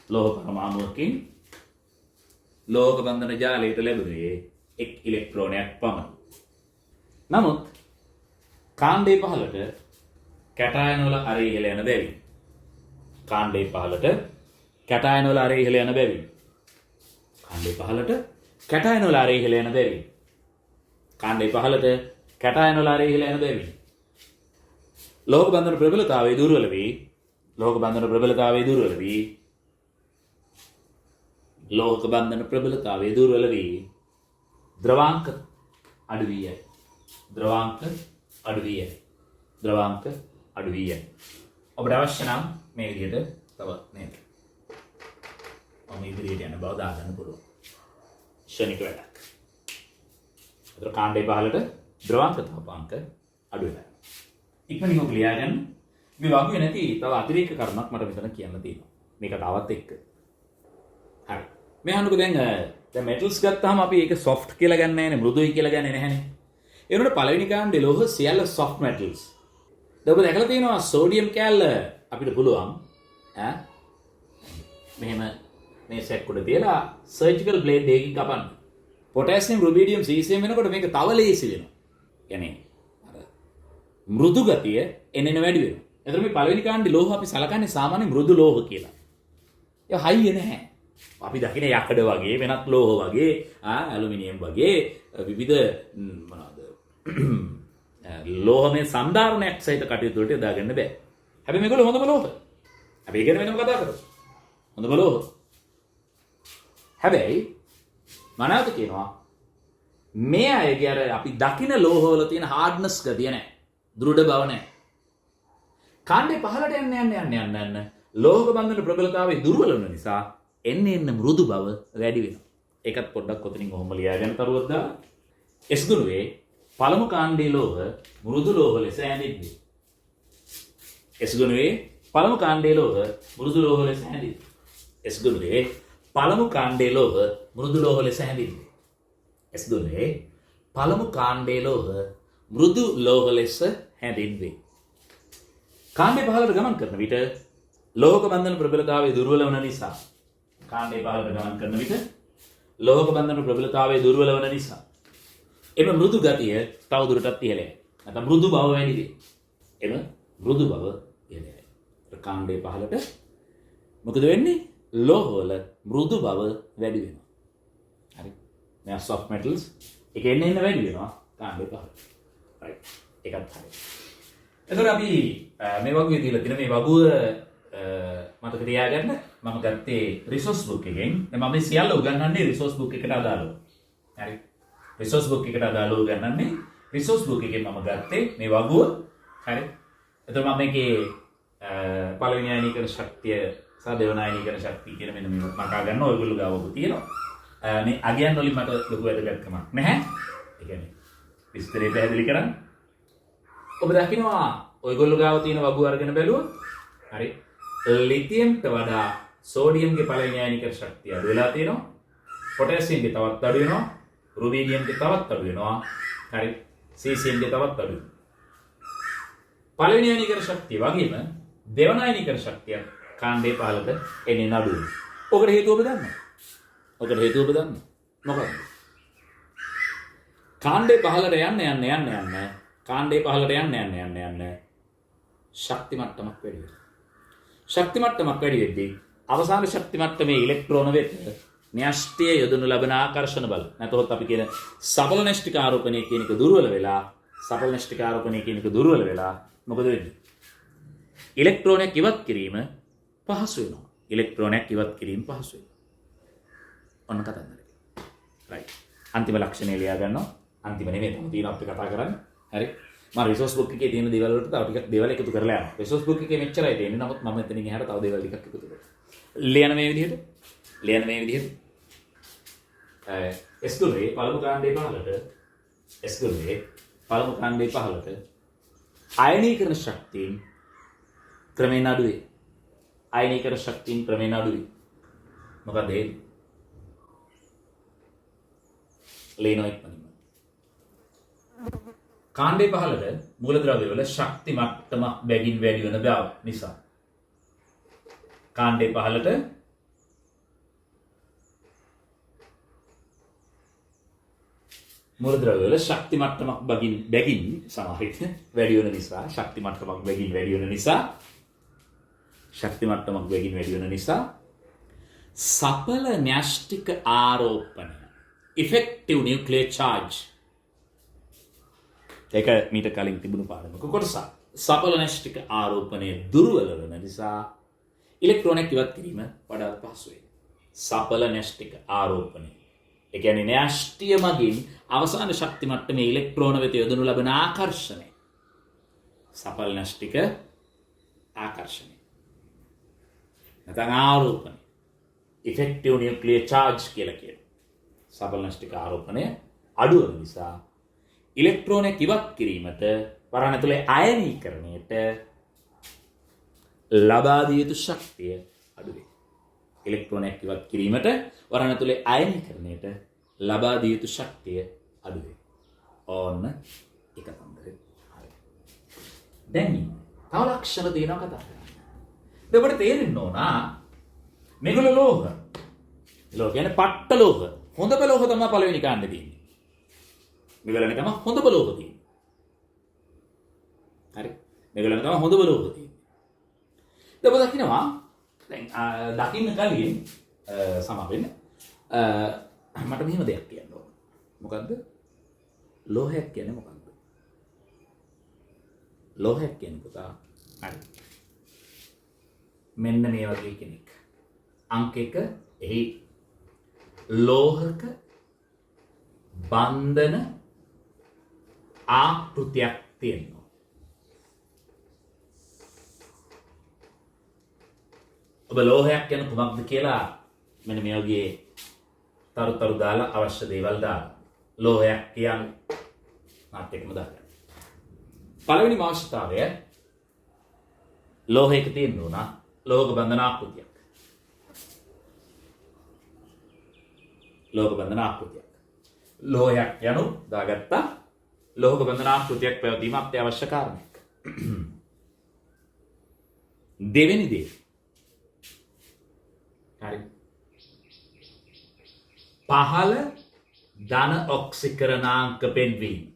A: ලෝහ පරමාණුවකින් ලෝහක බන්ධන ජාලයට ලැබෙනුයේ එක් ඉලෙක්ට්‍රෝනයක් පමණි. නමුත් කාණ්ඩේ පහළට කැටයන වල අරය ඉහළ යන බැවින් කාණ්ඩේ පහළට කැටයන වල අරය ඉහළ යන බැවින් ලෝහක බන්ධන ප්‍රබලතාවය දුර්වල වී ලෝහක බන්ධන ද්‍රවාංක අඩු වී යයි. ඔබට අවශ්‍ය නම් මේ විදිහට තව නේද? මම ඉදිරියට යන බව දාගන්න පුළුවන්. ශනික වැඩක්. ඒතර කාණ්ඩේ පහළට ද්‍රවාංක තාපාංක අඩු වෙනවා. ඉක්මනින් ඔබ ලියාගන්න. මේ වගේ නැති තව අතිරේක කරුණක් මට මෙතන කියන්න තියෙනවා. මේක තවත් එක්ක. හරි. මේ අහන්නකෝ දැන් මෙටල්ස් ගත්තාම අපි ඒක සොෆ්ට් කියලා ගන්න නැහැ නේ, මෘදුයි කියලා ගන්නේ නැහැනේ. ඒ වුණාට පළවෙනි කාණ්ඩේ ලෝහ සියල්ල සොෆ්ට් මෙටල්ස්. දැන් ඔබ දැකලා තියෙනවා සෝඩියම් කෑල්ල අපිට පුළුවන් මෙහෙම මේ සෙට් උඩ තියලා සර්ජිකල් බ්ලේඩ් එකකින් කපන්න. පොටෑසියම්, රුබිඩියම්, සීසියම් වෙනකොට මේක තව ලේසි වෙනවා. يعني අර මෘදු ගතිය එන්න වැඩි වෙනවා. එතකොට මේ පළවෙනි කාණ්ඩේ ලෝහ අපි සලකන්නේ සාමාන්‍ය මෘදු ලෝහ කියලා. ඒක හයිය නැහැ. අපි දකින යකඩ වගේ වෙනත් ලෝහ වගේ ඇලුමිනියම් වගේ විවිධ මොනවාද ලෝහමය සම්ධාරණයක් සහිත කටයුතු වලට යොදා ගන්න බෑ. හැබැයි මේගොල්ලෝ හොඳම ලෝහ. අපි ඒ ගැන වෙනම කතා කරමු. හොඳම ලෝහ. හැබැයි මනාවත කියනවා මේ අයගේ අර අපි දකින ලෝහවල තියෙන හાર્ඩ්නස් ගතිය නැහැ. දෘඪ බව නැහැ. කාණ්ඩේ පහළට යන්න ලෝහක බන්ධන ප්‍රබලතාවයේ දුර්වල වෙන නිසා එන්න මෘදු බව වැඩි වෙනවා. ඒකත් පොඩ්ඩක් ඔතනින් කොහොම ලියාගෙන තරුවක් දාලා S ගුණයේ පළමු කාණ්ඩයේ ලෝහ මෘදු ලෝහ ලෙස හැඳින්වේ. S ගුණයේ පළමු කාණ්ඩයේ ලෝහ මෘදු ලෝහ ලෙස හැඳින්වේ. S ගුණයේ පළමු කාණ්ඩයේ ලෝහ මෘදු ලෝහ ලෙස හැඳින්වේ. S ගුණයේ පළමු කාණ්ඩයේ ලෝහ මෘදු ලෝහ ලෙස හැඳින්වේ. කාණ්ඩේ පහළට ගමන් කරන විට ලෝහක බන්ධන ප්‍රබලතාවයේ දුර්වල වන නිසා කාණ්ඩේ පහළට ගමන් කරන විට ලෝහක බන්ධන ප්‍රබලතාවයේ දුර්වල වන නිසා එම මෘදු ගතිය තව දුරටත් ඉහළ යයි. නැත්නම් මෘදු බව වැඩි වේ. එම මෘදු බව ඉහළ යයි. කාණ්ඩේ පහළට මොකද වෙන්නේ? ලෝහවල මෘදු බව වැඩි වෙනවා. හරි. මේ soft metals එක එන්න වැඩි වෙනවා කාණ්ඩේ පහළට. right. ඒකත් හරි. එතකොට අපි මේ වගේ දීලා තියෙන මේ වගුව මතක තියාගන්න මම ගත්තේ රිසෝස් බුක් එකෙන්. දැන් මම මේ සියල්ල උගන්වන්නේ රිසෝස් බුක් එකට අදාළව. හරි. රිසෝස් බුක් එකට අදාළව උගන්වන්නේ රිසෝස් බුක් එකෙන් මම ගත්තේ මේ වගුව. හරි. එතකොට මම මේකේ පළවෙනි ආයනීකරණ ශක්තිය සහ දෙවන ආයනීකරණ ශක්තිය කියන මෙන්න මේක මකා ගන්න ඔයගොල්ලෝ ගාව ඔබ තියෙනවා. මේ අගයන් වලින් මට ලොකු වැදගත්කමක් නැහැ. ඒ කියන්නේ විස්තරේ පැහැදිලි කරන්න. ඔබ දකිනවා ඔයගොල්ලෝ ගාව තියෙන වගුව අරගෙන බැලුවොත් හරි ලිතියම්ට වඩා සෝඩියම්ගේ පළවෙනි ආයනීකරණ ශක්තිය අඩු වෙලා තියෙනවා. පොටෑසියම්ගේ තවත් අඩු වෙනවා. රුබීඩියම්ගේ තවත් අඩු වෙනවා. හරි සීසියම්ගේ තවත් අඩු වෙනවා. පළවෙනි ආයනීකරණ ශක්තිය වගේම දෙවන ආයනීකරණ ශක්තිය කාණ්ඩේ පහළට එන්නේ අඩු වෙනවා. ඔකට හේතුව ඔබ දන්නවා. ඔකට හේතුව ඔබ දන්නවා. මොකක්ද? කාණ්ඩේ පහළට යන්න කාණ්ඩේ පහළට යන්න ශක්ති මට්ටමක් වැඩි වෙනවා. ශක්ති මට්ටමක් වැඩි වෙද්දී අවසාන ශක්ති මට්ටමේ ඉලෙක්ට්‍රෝන වෙත න්‍යෂ්ටිය යොදනු ලබන ආකර්ෂණ බල නැතොත් අපි කියන සබල න්‍යෂ්ටික ආරෝපණය කියන එක දුර්වල වෙලා සබල න්‍යෂ්ටික ආරෝපණය කියන එක දුර්වල වෙලා මොකද වෙන්නේ? ඉලෙක්ට්‍රෝනයක් ඉවත් කිරීම පහසු වෙනවා. ඉලෙක්ට්‍රෝනයක් ඉවත් කිරීම පහසු වෙනවා. ඔන්න කතන්දරේ. රයිට්. අන්තිම ලක්ෂණය ලියා ගන්නවා. අන්තිම නෙමෙයි තව තියෙන අපිට කතා කරන්නේ. හරි. මම රිසෝස් බුක් එකේ තියෙන දේවල් වලට තව ටිකක් දේවල් එකතු කරලා යනවා. රිසෝස් බුක් එකේ මෙච්චරයි තියෙන්නේ. නමුත් මම එතනින් එහාට තව දේවල් ටිකක් එකතු කරනවා. ලියන මේ විදිහට. S ගුණයේ පළමු කාණ්ඩේ පහළට අයනීකරණ ශක්තියින් ක්‍රමයෙන් අඩු වේ. අයනීකරණ ශක්තියින් ක්‍රමයෙන් අඩු වේ. මොකද ඒ ලේනොයික් කාණ්ඩේ පහළට මූලද්‍රව්‍ය වල ශක්ති මට්ටම බැගින් වැඩි වෙන බව නිසා කාණ්ඩේ පහළට මූලද්‍රව්‍ය වල ශක්ති මට්ටමක් බැගින් සමහරවිට වැඩි වෙන නිසා ශක්ති මට්ටමක් බැගින් වැඩි වෙන නිසා සඵල න්‍යෂ්ටික ආරෝපණය effective nuclear charge ඒක මීට කලින් තිබුණු පාඩමක කොටසක්. සඵල න්‍යෂ්ටික ආරෝපණය දුර්වල වෙන නිසා ඉලෙක්ට්‍රෝනයක් ඉවත් කිරීම වඩාත් පහසු වෙයි. සඵල න්‍යෂ්ටික ආරෝපණය. ඒ කියන්නේ න්‍යෂ්ටිය මගින් අවසාන ශක්ති මට්ටමේ ඉලෙක්ට්‍රෝන වෙත යොදනු ලබන ආකර්ෂණය. සඵල න්‍යෂ්ටික ආකර්ෂණය. නැත්නම් ආරෝපණය. effective nuclear charge කියලා කියනවා. සඵල න්‍යෂ්ටික ආරෝපණය අඩු වෙන නිසා ඉලෙක්ට්‍රෝනයක් ඉවත් කිරීමට වරණ ඇතුලේ අයනීකරණයට ලබා දිය යුතු ශක්තිය අඩු වේ. ඉලෙක්ට්‍රෝනයක් ඉවත් කිරීමට වරණ ඇතුලේ අයනීකරණයට ලබා දිය යුතු ශක්තිය අඩු වේ. ඕන්න එක තන්දරේ. හරි. දැන් තව ලක්ෂණ දෙනවා කතා කරන්න. ඔබට තේරෙන්න ඕන මේගොල්ලෝ ලෝහ. ලෝහ කියන්නේ පට්ට ලෝහ. හොඳ ලෝහ තමයි පළවෙනි කාණ්ඩේ තියෙන්නේ. මේගොල්ලන් තමයි හොඳ ලෝහ තියෙන්නේ. හරි. මේගොල්ලන් තමයි හොඳ ලෝහ තියෙන්නේ. ඔබ දකින්නවා දැන් දකින්න කලින් සමා වෙන්න මට මෙහෙම දෙයක් කියන්න ඕන. මොකද්ද? ලෝහයක් කියන්නේ මොකක්ද? ලෝහයක් කියන්නේ පුතා හරි. මෙන්න මේ වගේ කෙනෙක්. අංක 1 එහි ලෝහක බන්ධන ආකෘතියක් තියෙනවා. ඔබ ලෝහයක් කියන කුමක්ද කියලා මෙන්න මේ වගේ තරු දාලා අවශ්‍ය දේවල් දාලා ලෝහයක් කියන්නේ මාත් එක්කම දාගන්න. පළවෙනි අවශ්‍යතාවය ලෝහයක තියෙන්න ඕන ලෝහක බන්ධන ආකෘතියක්. ලෝහක බන්ධන ආකෘතියක්. ලෝහයක් යනු දාගත්තා. ලෝහක බන්ධන ආකෘතියක් පැවතීම අත්‍යවශ්‍ය කාරණයක්. දෙවෙනි දේ. හරි. පහළ ධන ඔක්සිකරණාංක පෙන්වීම.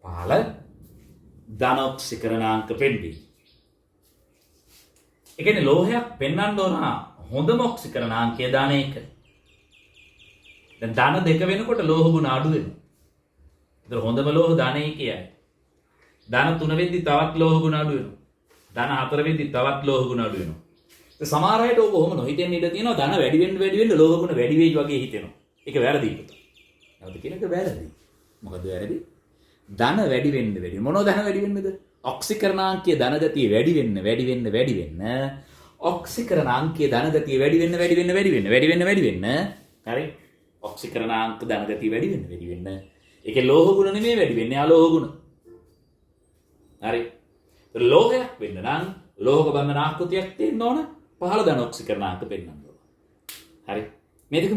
A: පහළ ධන ඔක්සිකරණාංක පෙන්වීම. ඒ කියන්නේ ලෝහයක් පෙන්වන්න ඕන හොඳම ඔක්සිකරණාංකය ධන 1. දැන් ධන 2 වෙනකොට ලෝහ ගුණ අඩු වෙනවා. ඒතර හොඳම ලෝහ ධන 1යි. ධන 3 වෙද්දි තවත් ලෝහ ගුණ අඩු වෙනවා. ධන 4 වෙද්දි තවත් ලෝහ ගුණ අඩු වෙනවා. ඒ සමහර අයට ඕක කොහොම නොහිතෙන්න ඉඩ තියෙනවා ධන වැඩි වෙන්න ලෝහ ගුණ වැඩි වෙයි වගේ හිතෙනවා. ඒක වැරදි. නැවත කියන එක වැරදි. මොකද වැරදි? ධන වැඩි වෙන්න මොනෝ ධන වැඩි වෙන්නද? ඔක්සිකරණාංකයේ ධන ගතිය වැඩි වෙන්න ඔක්සිකරණාංකයේ ධන ගතිය වැඩි වෙන්න හරි ඔක්සිකරණාංක ධන ගතිය වැඩි වෙන්න ඒකේ ලෝහ ගුණ නෙමෙයි වැඩි වෙන්නේ අලෝහ ගුණ හරි ලෝහයක් වෙන්න නම් ලෝහක බන්ධන ආකෘතියක් තියෙන්න ඕන පහළ ධන ඔක්සිකරණාංක පෙන්වන්න ඕන හරි මේ දෙක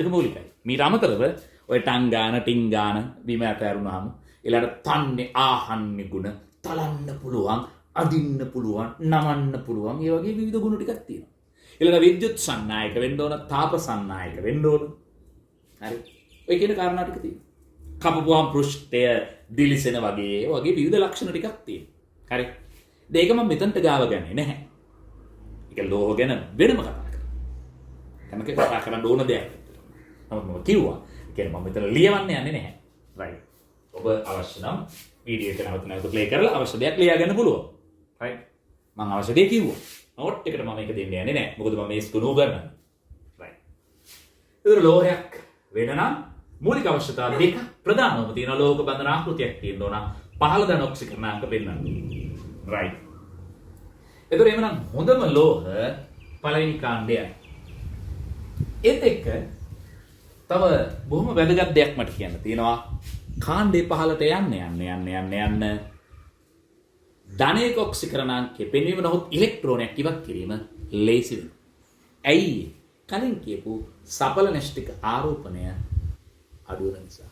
A: මූලිකයි මීට අමතරව ඔය ටංගාන ටිංගාන බිම ඇතරුණාම ඊළඟට තන්නේ ආහන්නේ ගුණ තලන්න පුළුවන් අදින්න පුළුවන් නමන්න පුළුවන් මේ වගේ විවිධ ගුණ ටිකක් තියෙනවා ඊළඟ විද්‍යුත් සන්නායක වෙන්න ඕන තාප සන්නායක වෙන්න ඕන හරි ඔය කියන කාරණා ටික තියෙනවා කපපුවාම පෘෂ්ඨය දිලිසෙන වගේ විවිධ ලක්ෂණ ටිකක් තියෙනවා හරි දෙයක මම මෙතනට ගාව ගන්නේ නැහැ ඒක ලෝහ ගැන වෙනම කතා කරනවා කතා කරන්න ඕන දෙයක් නමුත් මම කිව්වා කියන්නේ මම මෙතන ලියවන්න යන්නේ නැහැ රයිට් ඔබ අවශ්‍ය නම් වීඩියෝ එක නැවත ප්ලේ කරලා අවශ්‍ය දෙයක් ලියා ගන්න පුළුවන්. රයිට්. මම අවශ්‍ය දේ කිව්වා. නෝට් එකට මම මේක දෙන්න යන්නේ නැහැ. මොකද මම මේක නෝ කරනවා. රයිට්. ඒතර ලෝහයක් වෙන නම් මූලික අවශ්‍යතා දෙක ප්‍රධානවම තියෙන ලෝහක බන්ධන ආකෘතියක් තියෙන්න ඕන. පහළ ධන ඔක්සිකරණාංක පෙන්වන්න. රයිට්. ඒතර එමනම් හොඳම ලෝහ පළවෙනි කාණ්ඩයයි. ඒත් එක්ක තව බොහොම වැදගත් දෙයක් මට කියන්න තියෙනවා. කාණ්ඩේ පහළට යන්න ධනයක ඔක්සිකරණාංකයේ පෙන්වීම නොහොත් ඉලෙක්ට්‍රෝනයක් ඉවත් කිරීම ලේසි වෙනවා. ඇයි? කලින් කියපු සඵල නෙෂ්ටික ආරෝපණය අඩු වෙන නිසා.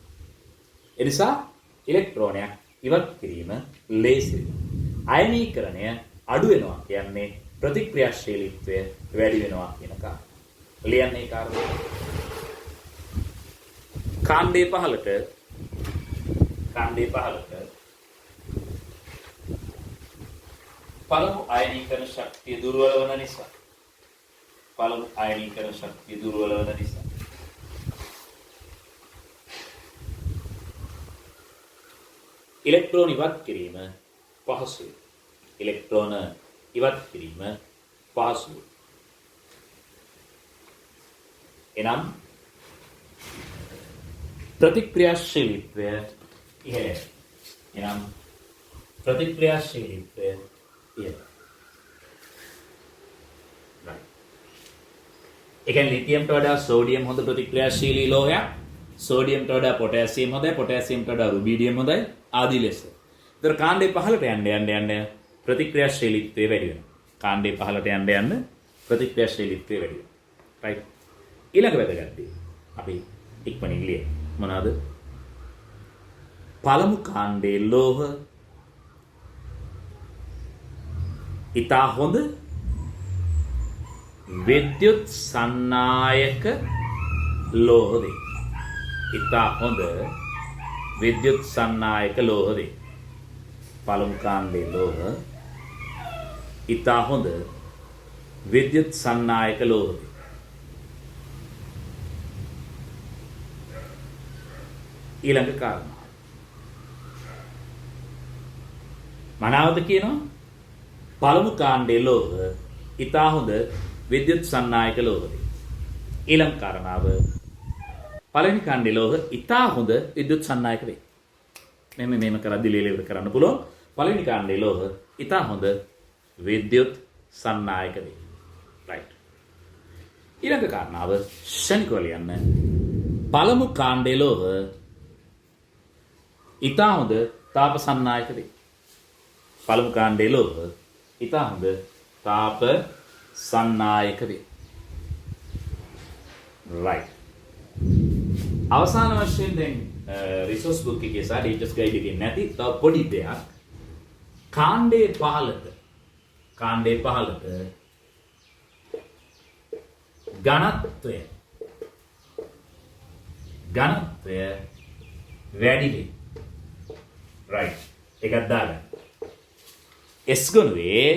A: ඒ නිසා ඉලෙක්ට්‍රෝනයක් ඉවත් කිරීම ලේසි වෙනවා. අයනීකරණය අඩු වෙනවා කියන්නේ ප්‍රතික්‍රියාශීලීත්වය වැඩි වෙනවා කියන කාරණා. ලියන්නේ කාරණා. කාණ්ඩේ පහළට පළමු අයනීකරණ ශක්තිය දුර්වල වන නිසා ඉලෙක්ට්‍රෝන ඉවත් කිරීම පහසුයි. එනම් ප්‍රතික්‍රියාශීලීත්වය ඉහළ. ඒ කියන්නේ ලිතියම්ට වඩා සෝඩියම් හොඳ ප්‍රතික්‍රියාශීලී ලෝහයක්. සෝඩියම්ට වඩා පොටෑසියම් හොඳයි. පොටෑසියම්ට වඩා රුබීඩියම් හොඳයි. ආදී ලෙස. ඒතර කාණ්ඩේ පහළට යන්න ප්‍රතික්‍රියාශීලීත්වය වැඩි වෙනවා. කාණ්ඩේ පහළට යන්න ප්‍රතික්‍රියාශීලීත්වය වැඩි වෙනවා. රයිට්. ඊළඟ වැදගත් දේ අපි ඉක්මනින් ලියමු. මොනවාද? පළමු කාණ්ඩේ ලෝහ ඉතා හොඳ විද්‍යුත් සන්නායක ලෝහ වේ. පළමු කාණ්ඩේ ලෝහ ඉතා හොඳ විද්‍යුත් සන්නායක ලෝහ වේ. ඊළඟ කාරණා මනාවද කියනවා පළමු කාණ්ඩයේ ලෝහ ඉතා හොඳ විද්‍යුත් සන්නායක ලෝහද. ඊළඟ කාරණාව පළවෙනි කාණ්ඩයේ ලෝහ ඉතා හොඳ විද්‍යුත් සන්නායක වේ. මෙහෙම කරද්දී ලීලෙවර කරන්න පුළුවන්. පළවෙනි කාණ්ඩයේ ලෝහ ඉතා හොඳ විද්‍යුත් සන්නායක වේ. right. ඊළඟ කාරණාව ශනිකව ලියන්න. පළමු කාණ්ඩයේ ලෝහ ඉතා හොඳ තාප සන්නායක වේ. පළමු කාණ්ඩයේ ලෝහ ඉතා හොඳ තාප සන්නායක වේ. right. අවසාන වශයෙන් දැන් රිසෝස් බුක් එකේ සහ ටීචර්ස් ගයිඩ් එකේ නැති තව පොඩි දෙයක් කාණ්ඩයේ 15ට ඝනත්වය වැඩි වේ. right. එකක් දාගන්න. S ගුණුවේ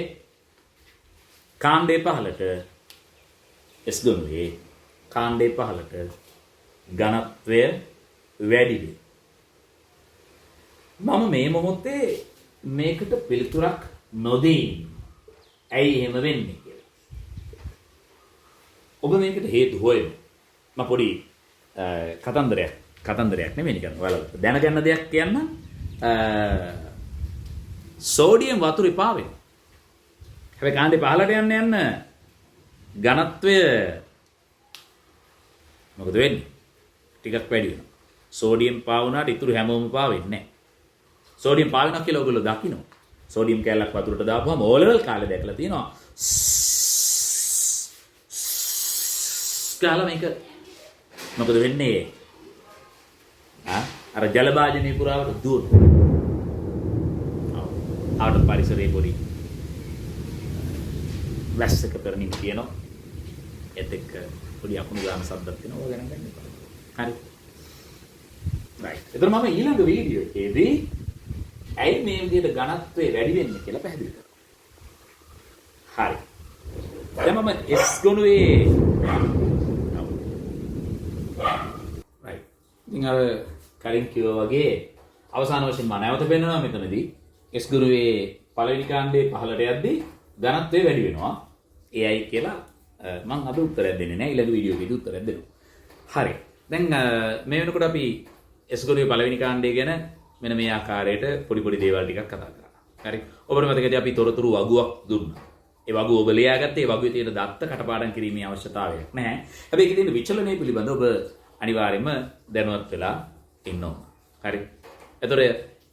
A: කාණ්ඩයේ 15ට ඝනත්වය වැඩි වේ. මම මේ මොහොතේ මේකට පිළිතුරක් නොදී ඇයි එහෙම වෙන්නේ කියලා. ඔබ මේකට හේතු හොයමු. මම පොඩි කතන්දරයක් නෙමෙයි නිකන් ඔයාලා දැනගන්න දෙයක් කියන්න. සෝඩියම් වතුර එපා වෙනවා. හැබැයි කාණ්ඩේ 15ට යන්න ඝනත්වය මොකද වෙන්නේ? ටිකක් වැඩි වෙනවා. සෝඩියම් පා වුණාට ඉතුරු හැමෝම පා වෙන්නේ නැහැ. සෝඩියම් පා වෙනවා කියලා ඔයගොල්ලෝ දකිනවා. සෝඩියම් කැලලක් වතුරට දාපුවම O level කාලේ දැකලා තියෙනවා. කාලා මේක මොකද වෙන්නේ? අර ජල භාජනයේ පුරාවට දුවනවා. ආවට පරිසරයේ පොඩි වැස්සක පෙරණින් කියනවා. ඒත් එක්ක පොඩි අකුණු ගන්න සද්දක් වෙනවා. ඔය ගණන් ගන්න එපා. හරි. right. එතන මම ඊළඟ වීඩියෝ එකේදී ඇයි මේ විදිහට ඝනත්වය වැඩි වෙන්නේ කියලා පැහැදිලි කරනවා. හරි. දැන් මම S ගුණුවේ right. ඉතින් අර කලින් කිව්වා වගේ අවසාන වශයෙන් මම නැවත පෙන්නනවා මෙතනදී S ගුණුවේ පළවෙනි කාණ්ඩේ 15ට යද්දී ඝනත්වය වැඩි වෙනවා. ඒයි කියලා මම අද උත්තරයක් දෙන්නේ නැහැ. ඊළඟ වීඩියෝ එකේදී උත්තරයක් දෙනවා. හරි. දැන් මේ වෙනකොට අපි S ගුණුවේ පළවෙනි කාණ්ඩය ගැන මෙන්න මේ ආකාරයට පොඩි දේවල් ටිකක් කතා කරා. හරි. ඔබට මතකද අපි තොරතුරු වගුවක් දුන්නා. ඒ වගුව ඔබ ලියාගත්තේ. ඒ වගුවේ තියෙන දත්ත කටපාඩම් කිරීමේ අවශ්‍යතාවයක් නැහැ. හැබැයි ඒකේ තියෙන විචලනය පිළිබඳව ඔබ අනිවාර්යයෙන්ම දැනුවත් වෙලා ඉන්න ඕන. හරි. එතකොට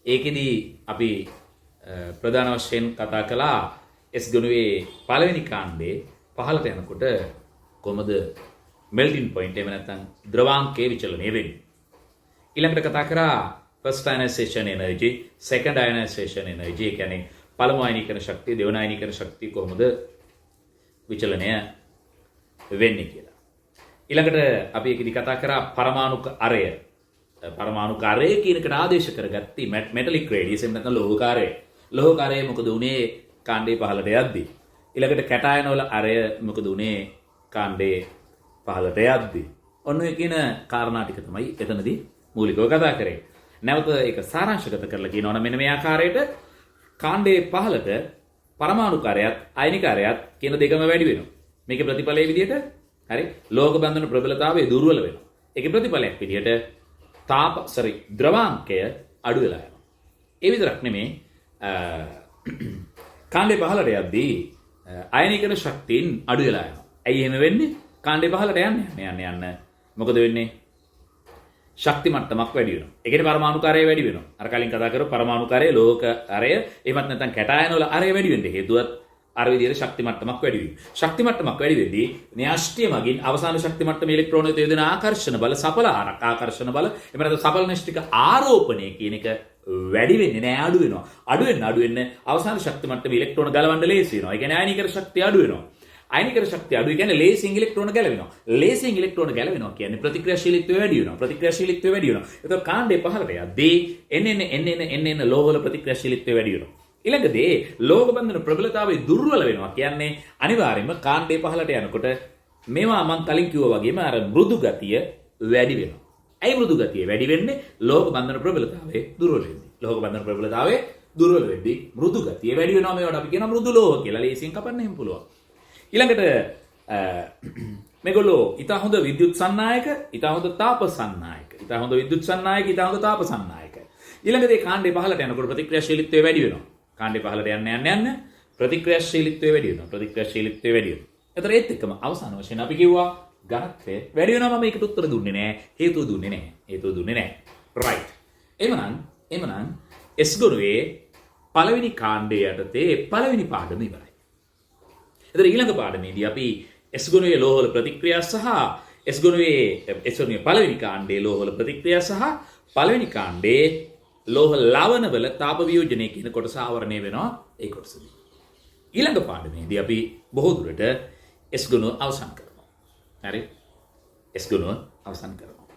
A: ඒකෙදී අපි ප්‍රධාන වශයෙන් කතා කළා S ගුණුවේ පළවෙනි කාණ්ඩේ 15ට යනකොට කොහොමද melting point එහෙම නැත්නම් ද්‍රවාංකයේ විචලනය වෙන්නේ. ඊළඟට කතා කරා first ionization energy, second ionization energy. ඒ කියන්නේ පළමු අයනීකරණ ශක්තිය, දෙවන අයනීකරණ ශක්තිය කොහොමද විචලනය වෙන්නේ කියලා. ඊළඟට අපි ඒකෙදි කතා කරා පරමාණුක අරය. පරමාණුක අරය කියන එකට ආදේශ කරගත්තී metallic radius එහෙම නැත්නම් ලෝහක අරය. ලෝහක අරය මොකද උනේ කාණ්ඩේ 15ට යද්දී. ඊළඟට කැටයන වල අරය මොකද උනේ කාණ්ඩේ 15ට යද්දී. ඔන්න ඔය කියන කාරණා ටික තමයි එතනදී මූලිකව කතා කරේ. නැවත ඒක සාරාංශගත කරලා කියනවා නම් මෙන්න මේ ආකාරයට කාණ්ඩේ 15ට පරමාණු කාර්යයත් අයනික කාර්යයත් කියන දෙකම වැඩි වෙනවා. මේකේ ප්‍රතිඵලයේ විදිහට හරි ලෝක බන්ධන ප්‍රබලතාවය දුර්වල වෙනවා. ඒකේ ප්‍රතිඵලයක් විදිහට ද්‍රවාංකය අඩු වෙලා යනවා. ඒ විතරක් නෙමේ කාණ්ඩේ 15ට යද්දී අයනීකරණ ශක්තියින් අඩු වෙලා යනවා. ඇයි එහෙම වෙන්නේ? කාණ්ඩේ 15ට යන්න. මොකද වෙන්නේ? ශක්ති මට්ටමක් වැඩි වෙනවා. ඒ කියන්නේ පරමාණු කාර්යය වැඩි වෙනවා. අර කලින් කතා කරපු පරමාණු කාර්යය, ලෝක කාර්යය, එහෙමත් නැත්නම් කැටයන වල ආරය වැඩි වෙන්නේ. හේතුවත් අර විදිහට ශක්ති මට්ටමක් වැඩි වීම. ශක්ති මට්ටමක් වැඩි වෙද්දී න්‍යෂ්ටිය මගින් අවසාන ශක්ති මට්ටමේ ඉලෙක්ට්‍රෝන යොදන ආකර්ෂණ බල, සඵල ආකර්ෂණ බල, එහෙම නැත්නම් සඵල න්‍යෂ්ටික ආරෝපණය කියන එක වැඩි වෙන්නේ නෑ, අඩු වෙනවා. අඩු වෙන්න අවසාන ශක්ති මට්ටමේ ඉලෙක්ට්‍රෝන ගලවන්න ලේසි වෙනවා. ඒ කියන්නේ අයනීකරණ ශක්තිය අඩු වෙනවා. අයනීකරණ ශක්තිය අඩු කියන්නේ ලේසියෙන් ඉලෙක්ට්‍රෝන ගැලවෙනවා. ලේසියෙන් ඉලෙක්ට්‍රෝන ගැලවෙනවා කියන්නේ ප්‍රතික්‍රියාශීලීත්වය වැඩි වෙනවා. ප්‍රතික්‍රියාශීලීත්වය වැඩි වෙනවා. එතකොට කාණ්ඩේ 15ට යද්දී එන්න ලෝහවල ප්‍රතික්‍රියාශීලීත්වය වැඩි වෙනවා. ඊළඟදී ලෝක බන්ධන ප්‍රබලතාවය දුර්වල වෙනවා කියන්නේ අනිවාර්යයෙන්ම කාණ්ඩේ 15ට යනකොට මේවා මම කලින් කිව්වා වගේම අර මෘදු ගතිය වැඩි වෙනවා. ඇයි මෘදු ගතිය වැඩි වෙන්නේ? ලෝක බන්ධන ප්‍රබලතාවය දුර්වල වෙන්නේ. ලෝක බන්ධන ප්‍රබලතාවය දුර්වල වෙද්දී මෘදු ගතිය වැඩි වෙනවා. මේවට අපි කියනවා මෘදු ලෝහ කියලා. ලේසියෙන් කපන්න එහෙම පුළුවන්. ඊළඟට මේගොල්ලෝ ඊට හොඳ විද්‍යුත් සන්නායක, ඊට හොඳ තාප සන්නායක, ඊට හොඳ විද්‍යුත් සන්නායක, ඊට හොඳ තාප සන්නායක. ඊළඟට ඒ කාණ්ඩේ පහළට යනකොට ප්‍රතික්‍රියාශීලීත්වය වැඩි වෙනවා. කාණ්ඩේ පහළට යන්න ප්‍රතික්‍රියාශීලීත්වය වැඩි වෙනවා. ප්‍රතික්‍රියාශීලීත්වය වැඩි වෙනවා. ඒතර ඒත් එක්කම අවසාන වශයෙන් අපි කිව්වා ඝනත්වය වැඩි වෙනවා. මම ඒකට උත්තර දුන්නේ නැහැ. හේතුව දුන්නේ නැහැ. right. එමනම් S ගුණයේ පළවෙනි කාණ්ඩයේ යටතේ පළවෙනි පාඩම ඉවරයි. ඒතර ඊළඟ පාඩමේදී අපි S ගුණයේ ලෝහවල ප්‍රතික්‍රියා සහ S ගුණයේ පළවෙනි කාණ්ඩයේ ලෝහවල ප්‍රතික්‍රියා සහ පළවෙනි කාණ්ඩයේ ලෝහ ලවණවල තාප වියෝජනය කියන කොටස ආවරණය වෙනවා ඒ කොටසදී. ඊළඟ පාඩමේදී අපි බොහෝ දුරට S ගුණය අවසන් කරනවා. හරි? S ගුණය අවසන් කරනවා.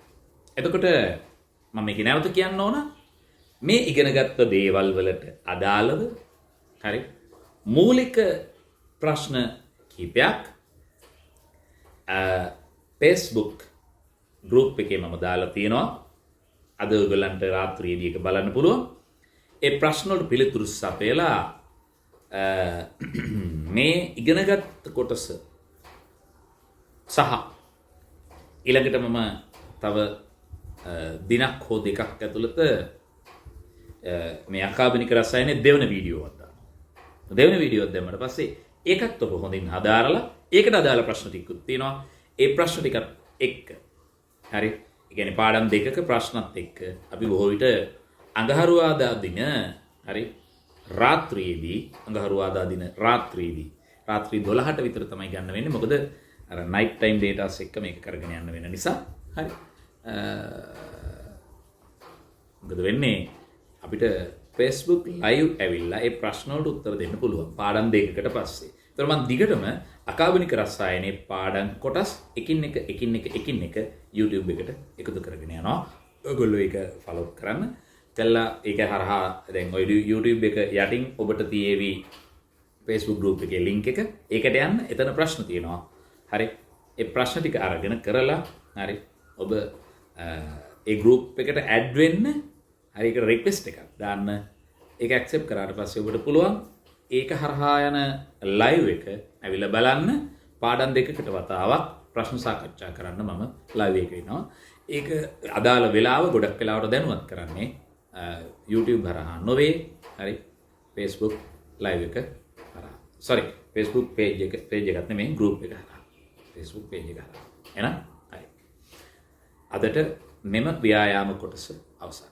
A: එතකොට මම මේක නැවත කියන්න ඕන මේ ඉගෙනගත්ත දේවල් වලට අදාළව හරි මූලික ප්‍රශ්න කිහිපයක් Facebook group එකේ මම දාලා තියෙනවා. අද ඔයගලන්ට රාත්‍රියේදී එක බලන්න පුළුවන්. ඒ ප්‍රශ්න වලට පිළිතුරු සපයලා මේ ඉගෙනගත් කොටස සහ ඊළඟට මම තව දිනක් හෝ දෙකක් ඇතුළත මේ අකාබනික රසායනයේ දෙවන වීඩියෝවක් දානවා. දෙවන වීඩියෝවක් දැම්මට පස්සේ ඒකත් ඔබ හොඳින් හදාරලා ඒකට අදාළ ප්‍රශ්න ටිකකුත් තියෙනවා. ඒ ප්‍රශ්න ටිකත් එක්ක හරි ඒ කියන්නේ පාඩම් දෙකක ප්‍රශ්නත් එක්ක අපි බොහෝ විට අඟහරුවාදා දින හරි රාත්‍රියේදී රාත්‍රී 12ට විතර තමයි ගන්න වෙන්නේ. මොකද අර නයිට් ටයිම් ඩේටාස් එක්ක මේක කරගෙන යන්න වෙන නිසා හරි මොකද වෙන්නේ අපිට Facebook live ඇවිල්ලා ඒ ප්‍රශ්න වලට උත්තර දෙන්න පුළුවන් පාඩම් දෙකකට පස්සේ. ඒතර මම දිගටම අකාබනික රසායනයේ පාඩම් කොටස් එකින් එක YouTube එකට එකතු කරගෙන යනවා. ඔයගොල්ලෝ ඒක ෆලෝ කරන්න. කළා ඒක හරහා දැන් ඔය YouTube එක යටින් ඔබට තියේවි Facebook group එකේ link එක. ඒකට යන්න. එතන ප්‍රශ්න තියෙනවා. හරි. ඒ ප්‍රශ්න ටික අරගෙන කරලා හරි ඔබ ඒ group එකට add වෙන්න. හරි ඒක request එකක් දාන්න. ඒක accept කරාට පස්සේ ඔබට පුළුවන් ඒක හරහා යන live එක ඇවිල්ලා බලන්න. පාඩම් දෙකකට වතාවක් ප්‍රශ්න සාකච්ඡා කරන්න මම live එක ඉනවා. ඒක අදාළ වෙලාව ගොඩක් වෙලාවට දැනුවත් කරන්නේ YouTube හරහා නොවේ. හරි Facebook live එක හරහා. sorry Facebook page එකක් නෙමෙයි group එක හරහා. Facebook page එක හරහා. එහෙනම් හරි. අදට මෙම ව්‍යායාම කොටස අවසන්.